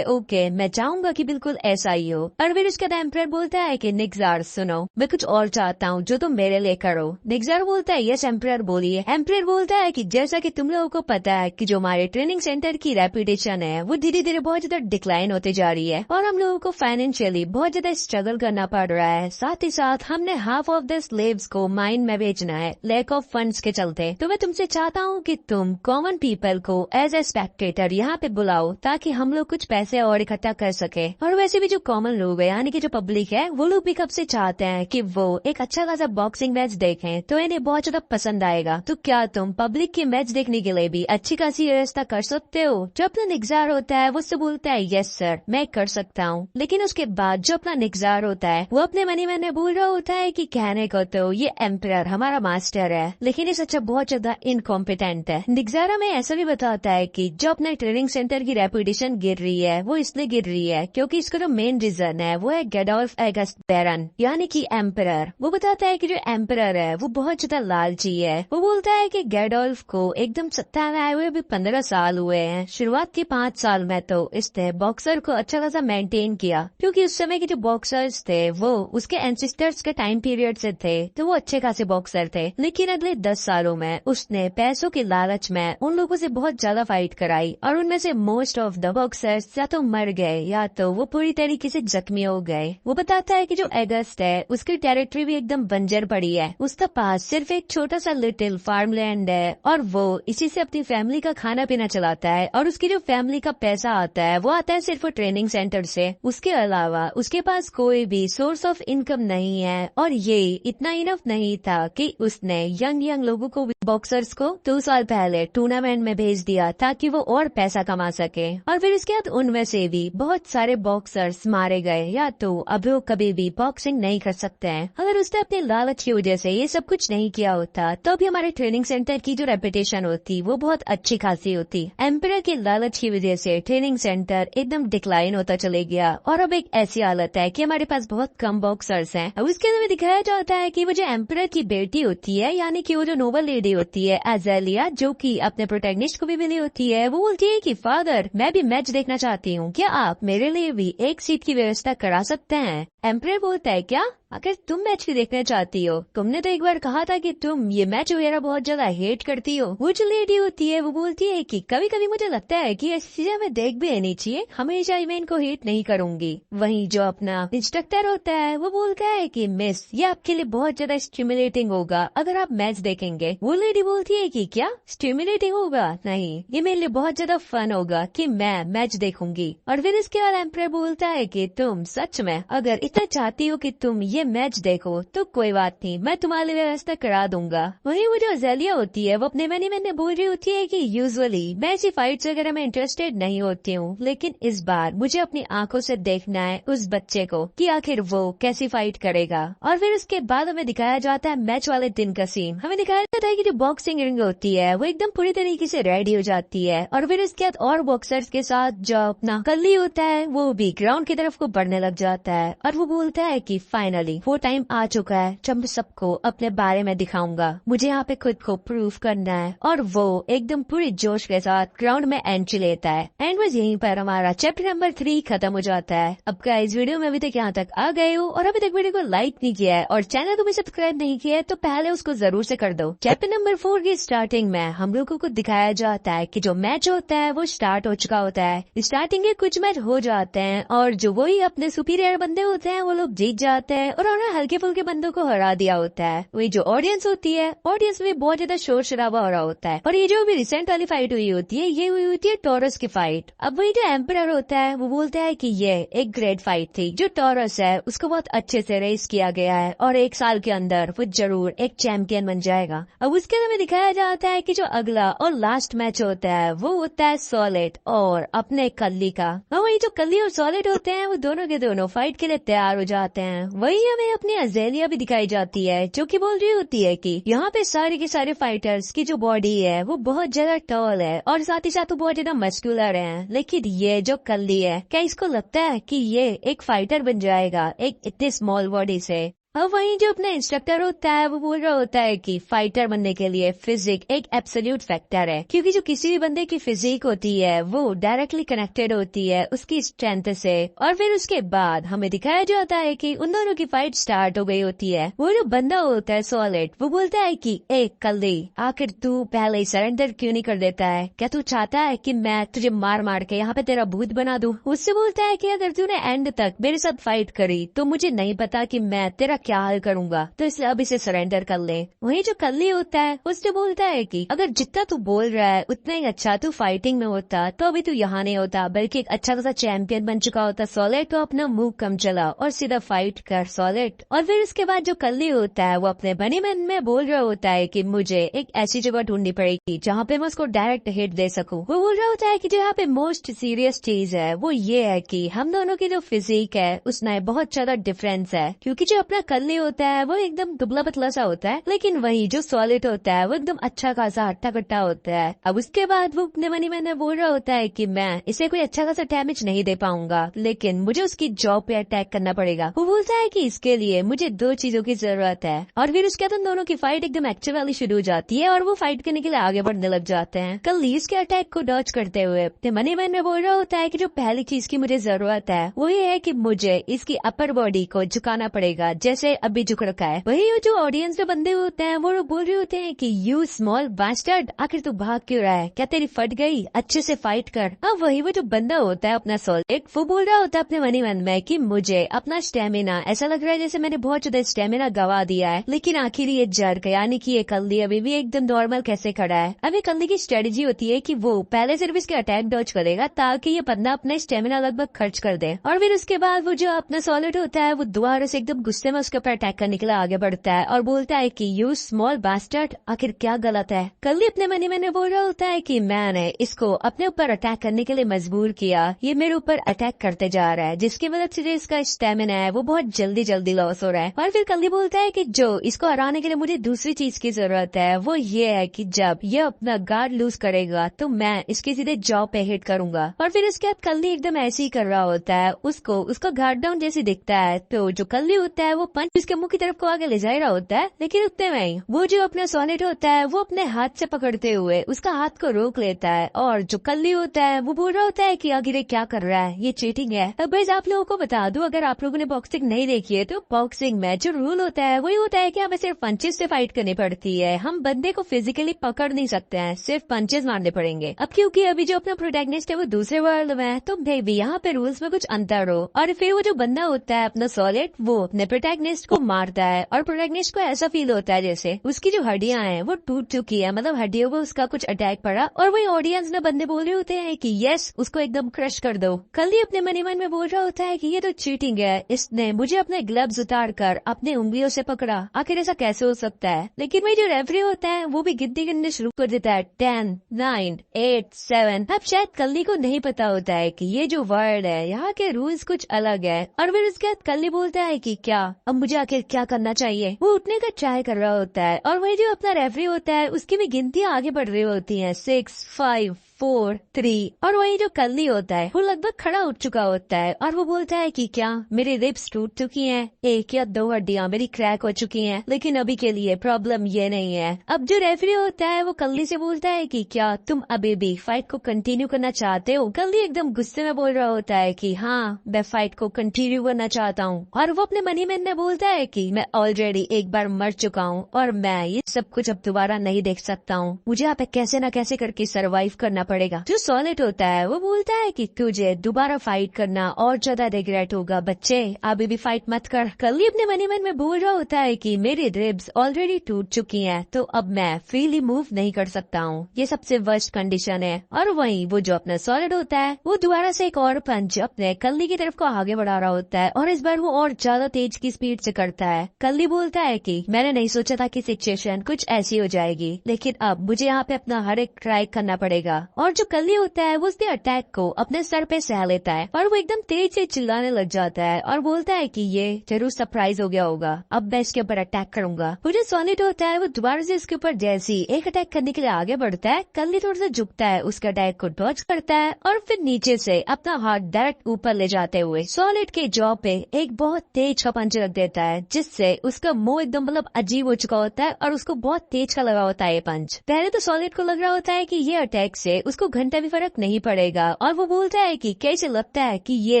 ओके मैं चाहूंगा कि बिल्कुल ऐसा ही हो। और फिर उसके बाद एम्परर बोलता है कि निग्जार सुनो, मैं कुछ और चाहता हूँ जो तुम मेरे लिए करो। निग्जार बोलता है यस एम्परर बोलिए। एम्परर बोलता है कि जैसा कि तुम लोगों को पता है कि जो हमारे ट्रेनिंग सेंटर की रेपुटेशन है वो धीरे धीरे बहुत ज्यादा डिक्लाइन होते जा रही है और हम लोगों को फाइनेंशियली बहुत ज्यादा स्ट्रगल करना पड़ रहा है। साथ ही साथ हमने हाफ ऑफ द स्लेव्स को माइन में भेजना है लैक ऑफ फंड्स के चलते। तो मैं तुमसे चाहता हूँ कि तुम कॉमन पीपल को एज ए स्पेक्टेटर यहाँ पे बुलाओ ताकि हम लोग कुछ पैसे और इकट्ठा कर सके। और वैसे भी जो कॉमन लोग है यानी कि जो पब्लिक है वो लोग भी कब से चाहते हैं कि वो एक अच्छा खासा बॉक्सिंग मैच देखें, तो इन्हें बहुत ज्यादा पसंद आएगा। तो क्या तुम पब्लिक की मैच देखने के लिए भी अच्छी खासी व्यवस्था कर सकते हो? जो अपना निग्जार होता है वो उससे बोलता है यस सर, मैं कर सकता हूँ। लेकिन उसके बाद जो अपना निग्जार होता है वो अपने मनी में बोल रहा होता है कि कहने को तो ये एम्परर हमारा मास्टर है, लेकिन ये सच्चा बहुत ज्यादा इनकॉम्पिटेंट है। निग्जार हमें ऐसा भी बताता है कि जो अपने ट्रेनिंग सेंटर की रेपुटेशन गिर रही है वो इसलिए गिर रही है क्योंकि इसका जो मेन रीजन है वो है गेडोल्फ एगस्ट बैरन यानी कि एम्परर। वो बताता है कि जो एम्परर है वो बहुत ज्यादा लालची है। वो बोलता है कि गेडोल्फ को एकदम सत्ता में आए हुए भी 15 साल हुए हैं। शुरुआत के 5 साल में तो इसने बॉक्सर को अच्छा खासा मेंटेन किया क्योंकि उस समय के जो बॉक्सर्स थे वो उसके एंसेस्टर्स के टाइम पीरियड से थे, तो वो अच्छे खासे बॉक्सर थे। लेकिन अगले 10 सालों में उसने पैसों के लालच में उन लोगों से बहुत ज्यादा फाइट कराई और उनमें से मोस्ट ऑफ द बॉक्सर्स या तो मर गए या तो वो पूरी तरीके से जख्मी हो गए। वो बताता है कि जो एगस्ट है उसकी टेरिटरी भी एकदम बंजर पड़ी है। उसके पास सिर्फ एक छोटा सा लिटिल फार्मलैंड है और वो इसी से अपनी फैमिली का खाना पीना चलाता है और उसकी जो फैमिली का पैसा आता है वो आता है सिर्फ ट्रेनिंग सेंटर से। उसके अलावा उसके पास कोई भी सोर्स ऑफ इनकम नहीं है और ये इतना इनफ नहीं था कि उसने यंग लोगों को, बॉक्सर्स को 2 साल पहले टूर्नामेंट में भेज दिया ताकि वो और पैसा कमा सके। और फिर उसके बाद उनमें से भी बहुत सारे बॉक्सर्स मारे गए या तो अब वो कभी भी बॉक्सिंग नहीं कर सकते हैं। अगर उसने अपने लालच की वजह से ये सब कुछ नहीं किया होता तो भी हमारे ट्रेनिंग सेंटर की जो रेपुटेशन होती वो बहुत अच्छी खासी होती। एम्परर के लालच की वजह से ट्रेनिंग सेंटर एकदम डिक्लाइन होता चले गया और अब एक ऐसी हालत है कि हमारे पास बहुत कम बॉक्सर्स हैं। अब उसके अंदर दिखाया जाता है कि वो जो एम्परर की बेटी होती है यानी कि वो जो नोबल लेडी होती है अज़ेलिया, जो कि अपने प्रोटैगनिस्ट को भी मिली होती है। वो बोलती है कि फादर, मैं भी मैच देखना चाहती हूँ, क्या आप मेरे लिए भी एक सीट की व्यवस्था करा सकते हैं? एम्परर बोलता है, क्या अगर तुम मैच भी देखना चाहती हो, तुमने तो एक बार कहा था कि तुम ये मैच वगैरह बहुत ज्यादा हेट करती हो। वो जो लेडी होती है वो बोलती है कि कभी कभी मुझे लगता है कि ऐसी चीजें हमें देख भी लेनी चाहिए, हमेशा ही मैं इनको हेट नहीं करूंगी। वहीं जो अपना इंस्ट्रक्टर होता है वो बोलता है कि मिस, ये आपके लिए बहुत ज्यादा स्टिमुलेटिंग होगा अगर आप मैच देखेंगे। वो लेडी बोलती है कि क्या स्टिमुलेटिंग होगा? नहीं, ये मेरे लिए बहुत ज्यादा फन होगा कि मैं मैच देखूंगी। और फिर इसके बाद एम्परर बोलता है कि तुम सच में अगर इतना चाहती हो कि तुम ये मैच देखो तो कोई बात नहीं, मैं तुम्हारे लिए व्यवस्था करा दूंगा। वहीं वो जो अज़ेलिया होती है वो अपने मनी में बोल रही होती है कि यूजुअली मैं ऐसी फाइट्स वगैरह में इंटरेस्टेड नहीं होती हूँ, लेकिन इस बार मुझे अपनी आंखों से देखना है उस बच्चे को कि आखिर वो कैसी फाइट करेगा। और फिर उसके बाद हमें दिखाया जाता है मैच वाले दिन का सीन। हमें दिखाया जाता है कि जो बॉक्सिंग रिंग होती है वो एकदम पूरी तरीके से रेडी हो जाती है और फिर इसके बाद और बॉक्सर्स के साथ जो अपना कल्ली होता है वो भी ग्राउंड की तरफ को बढ़ने लग जाता है और वो बोलता है कि फाइनली वो टाइम आ चुका है जब मैं सबको अपने बारे में दिखाऊंगा, मुझे यहाँ पे खुद को प्रूव करना है। और वो एकदम पूरी जोश के साथ ग्राउंड में एंट्री लेता है। एंड बस यहीं पर हमारा चैप्टर नंबर 3 खत्म हो जाता है। अब गाइस, वीडियो में अभी तक यहाँ तक आ गए हो और अभी तक वीडियो को लाइक नहीं किया है और चैनल को भी सब्सक्राइब नहीं किया है तो पहले उसको जरूर से कर दो। चैप्टर नंबर 4 की स्टार्टिंग में हम लोगों को दिखाया जाता है कि जो मैच होता है वो स्टार्ट हो चुका होता है। स्टार्टिंग के कुछ मैच हो जाते हैं और जो वही अपने सुपीरियर बंदे होते हैं वो लोग जीत जाते हैं और उन्होंने हल्के फुल्के बंदों को हरा दिया होता है। वही जो ऑडियंस होती है, ऑडियंस में बहुत ज्यादा शोर शराबा हो रहा होता है। और ये जो भी रिसेंट वाली फाइट हुई होती है ये हुई होती है टॉरस की फाइट। अब वही जो एम्परर होता है वो बोलता है कि ये एक ग्रेट फाइट थी, जो टॉरस है उसको बहुत अच्छे से रेस किया गया है और 1 साल के अंदर वो जरूर एक चैंपियन बन जाएगा। अब उसके हमें दिखाया जाता है कि जो अगला और लास्ट मैच होता है वो होता है सॉलिड और अपने कल्ली का। वही जो कल्ली और सॉलिड होते हैं वो दोनों के दोनों फाइट के लिए तैयार हो जाते हैं। वही हमें अपनी अज़ेलिया भी दिखाई जाती है जो कि बोल रही होती है कि यहाँ पे सारे के सारे फाइटर्स की जो बॉडी है वो बहुत ज्यादा टॉल है और साथ ही साथ वो बहुत ज्यादा मस्कुलर है, लेकिन ये जो कल्ली है क्या इसको लगता है कि ये एक फाइटर बन जाएगा एक इतने स्मॉल बॉडी से? अब वहीं जो अपना इंस्ट्रक्टर होता है वो बोल रहा होता है कि फाइटर बनने के लिए फिजिक एक एब्सोल्यूट फैक्टर है, क्योंकि जो किसी भी बंदे की फिजिक होती है वो डायरेक्टली कनेक्टेड होती है उसकी स्ट्रेंथ से। और फिर उसके बाद हमें दिखाया जाता है कि उन दोनों की फाइट स्टार्ट हो गई होती है। वो जो बंदा होता है सॉलिड वो बोलता है कि एक कल्ली, आखिर तू पहले ही सरेंडर क्यों नहीं कर देता है? क्या तू चाहता है कि मैं तुझे मार मार के यहाँ पे तेरा भूत बना दूं? उससे बोलता है कि अगर तूने एंड तक मेरे साथ फाइट करी तो मुझे नहीं पता कि मैं तेरा क्या हाल करूंगा, तो इसलिए अब इसे सरेंडर कर ले। वहीं जो कल्ली होता है उससे बोलता है कि अगर जितना तू बोल रहा है उतना ही अच्छा तू फाइटिंग में होता तो अभी तू यहाँ नहीं होता, बल्कि एक अच्छा खासा चैंपियन बन चुका होता। सॉलिड तो अपना मुंह कम चला और सीधा फाइट कर सॉलिड। और फिर उसके बाद जो कल्ली होता है वो अपने बनी मन में बोल रहा होता है कि मुझे एक ऐसी जगह ढूंढनी पड़ेगी जहाँ पे मैं उसको डायरेक्ट हिट दे सकूं। वो बोल रहा होता है कि जो यहाँ पे मोस्ट सीरियस चीज है वो ये है कि हम दोनों की जो फिजिक है उसमें बहुत ज्यादा डिफरेंस है, क्योंकि जो अपना कल्ली होता है वो एकदम दुबला पतला सा होता है, लेकिन वही जो सॉलिड होता है वो एकदम अच्छा खासा हट्टा कट्टा होता है। अब उसके बाद वो अपने मनी मैंने बोल रहा होता है कि मैं इसे कोई अच्छा खासा डैमेज नहीं दे पाऊंगा, लेकिन मुझे उसकी जॉब पे अटैक करना पड़ेगा। वो बोलता है कि इसके लिए मुझे 2 चीजों की जरूरत है। और फिर उसके बाद उन दोनों की फाइट एकदम एक्चुअल वाली शुरू हो जाती है और वो फाइट करने के लिए आगे बढ़ने लग जाते हैं। कल्ली इसके अटैक को डॉज करते हुए अपने मनी मैन में बोल रहा होता है कि जो पहली चीज की मुझे जरूरत है वो ये है कि मुझे इसकी अपर बॉडी को झुकाना पड़ेगा, जैसे अभी झुक रखा है। वही जो ऑडियंस में बंदे होते हैं वो बोल रहे होते हैं कि यू स्मॉल बास्टर्ड, आखिर तू भाग क्यों रहा है? क्या तेरी फट गई? अच्छे से फाइट कर। अब वही वो जो बंदा होता है अपना सॉलिड वो बोल रहा होता है अपने मनी मन में कि मुझे अपना स्टेमिना ऐसा लग रहा है जैसे मैंने बहुत ज्यादा स्टेमिना गवा दिया है, लेकिन आखिर ये जर्क यानी कि ये कल्ली अभी भी एकदम नॉर्मल कैसे खड़ा है। अब ये कल्ली की स्ट्रेटेजी होती है कि वो पहले सिर्फ इसके अटैक डॉज करेगा ताकि ये बंदा अपना स्टेमिना लगभग खर्च कर दे, और फिर उसके बाद वो जो अपना सॉलिड होता है वो दोबारा से एकदम गुस्से में उसके ऊपर अटैक करने के लिए आगे बढ़ता है और बोलता है कि यू स्मॉल बास्टर्ड, आखिर क्या गलत है? कल्ली अपने मनी मैंने बोल रहा होता है कि मैंने इसको अपने ऊपर अटैक करने के लिए मजबूर किया, ये मेरे ऊपर अटैक करते जा रहा है जिसकी वजह से इसका स्टेमिना है वो बहुत जल्दी जल्दी लॉस हो रहा है। और फिर कल्ली बोलता है कि जो इसको हराने के लिए मुझे दूसरी चीज की जरूरत है वो ये है कि जब ये अपना गार्ड लूज करेगा तो मैं इसके सीधे जॉ पे हिट करूंगा। और फिर इसके बाद कल्ली एकदम ऐसे ही कर रहा होता है, उसको उसका गार्ड डाउन जैसे दिखता है तो जो कल्ली होता है वो पंच उसके मुंह की तरफ को आगे ले जा रहा होता है, लेकिन उतने में ही वो जो अपना सॉलिड होता है वो अपने हाथ से पकड़ते हुए उसका हाथ को रोक लेता है, और जो कल्ली होता है वो बोल रहा होता है कि आखिर क्या कर रहा है, ये चीटिंग है। अब बस आप लोगों को बता दूं, अगर आप लोगों ने बॉक्सिंग नहीं देखी है तो बॉक्सिंग में जो रूल होता है वही होता है कि हमें सिर्फ पंचेस से फाइट करनी पड़ती है। हम बंदे को फिजिकली पकड़ नहीं सकते हैं, सिर्फ पंचेस मारने पड़ेंगे। अब क्योंकि अभी जो अपना प्रोटैगनिस्ट है वो दूसरे वर्ल्ड में है, तो मे बी यहाँ पे रूल्स में कुछ अंतर हो, और फिर वो जो बंदा होता है अपना सॉलिड वो अपने प्रोटैगनिस्ट को मारता है, और प्रोटैगनिस्ट को ऐसा फील होता है जैसे उसकी जो हड्डियां हैं वो टूट चुकी है, मतलब हड्डियों को उसका कुछ अटैक पड़ा, और वही ऑडियंस में बंदे बोल रहे होते हैं कि यस उसको एकदम क्रश कर दो। कल ही अपने मनी मन में बोल रहा होता है कि ये तो चीटिंग है, इसने मुझे अपने ग्लव्स उतार कर अपने उंगलियों से पकड़ा, आखिर ऐसा कैसे हो सकता है। लेकिन वही जो रेफरी होता है वो भी गिनती गिनने शुरू कर देता है, 10, 9, 8, 7। अब शायद कल्ली को नहीं पता होता है कि ये जो वर्ल्ड है यहाँ के रूल्स कुछ अलग है, और फिर उसके बाद कल्ली बोलता है कि क्या अब मुझे आखिर क्या करना चाहिए। वो उठने का ट्राई कर रहा होता है, और वही जो अपना रेफरी होता है उसकी भी गिनतियां आगे बढ़ रही होती हैं, 6, 5, 4, 3, और वही जो कल्ली होता है वो लगभग खड़ा उठ चुका होता है, और वो बोलता है कि क्या मेरी रिब्स टूट चुकी हैं, एक या दो हड्डियां मेरी क्रैक हो चुकी हैं, लेकिन अभी के लिए प्रॉब्लम ये नहीं है। अब जो रेफरी होता है वो कल्ली से बोलता है कि क्या तुम अभी भी फाइट को कंटिन्यू करना चाहते हो। कल्ली एकदम गुस्से में बोल रहा होता है कि हाँ मैं फाइट को कंटिन्यू करना चाहता हूँ, और वो अपने मनी मैन में बोलता है कि मैं ऑलरेडी एक बार मर चुका हूँ और मैं ये सब कुछ अब दोबारा नहीं देख सकता हूँ, मुझे यहाँ पे कैसे न कैसे करके सर्वाइव करना पड़ेगा। जो सॉलिड होता है वो बोलता है कि तुझे दोबारा फाइट करना और ज्यादा रिग्रेट होगा, बच्चे अभी भी फाइट मत कर। कल्ली अपने मनी मन में बोल रहा होता है कि मेरी रिब्स ऑलरेडी टूट चुकी हैं, तो अब मैं फ्रीली मूव नहीं कर सकता हूँ, ये सबसे वर्स्ट कंडीशन है। और वहीं वो जो अपना सॉलिड होता है वो दोबारा से एक और पंच अपने कल्ली की तरफ को आगे बढ़ा रहा होता है, और इस बार वो और ज्यादा तेज की स्पीड से करता है। कल्ली बोलता है कि मैंने नहीं सोचा था कि सिचुएशन कुछ ऐसी हो जाएगी, लेकिन अब मुझे यहाँ पे अपना हर एक ट्राई करना पड़ेगा। और जो कल्ली होता है वो उसके अटैक को अपने सर पे सह लेता है, और वो एकदम तेज से चिल्लाने लग जाता है और बोलता है कि ये जरूर सरप्राइज हो गया होगा, अब मैं इसके ऊपर अटैक करूंगा। वो जो सॉलिड होता है वो दोबारा से इसके ऊपर जैसी एक अटैक करने के लिए आगे बढ़ता है, कल्ली थोड़ा सा झुकता है, उसके अटैक को डॉज करता है, और फिर नीचे से अपना हाथ डायरेक्ट ऊपर ले जाते हुए सॉलिड के जॉ पे एक बहुत तेज का पंच रख देता है, जिससे उसका मुंह एकदम मतलब अजीब हो चुका होता है, और उसको बहुत तेज का लगा होता है ये पंच। पहले तो सॉलिड को लग रहा होता है कि ये अटैक से उसको घंटा भी फर्क नहीं पड़ेगा, और वो बोलता है कि कैसे लगता है कि ये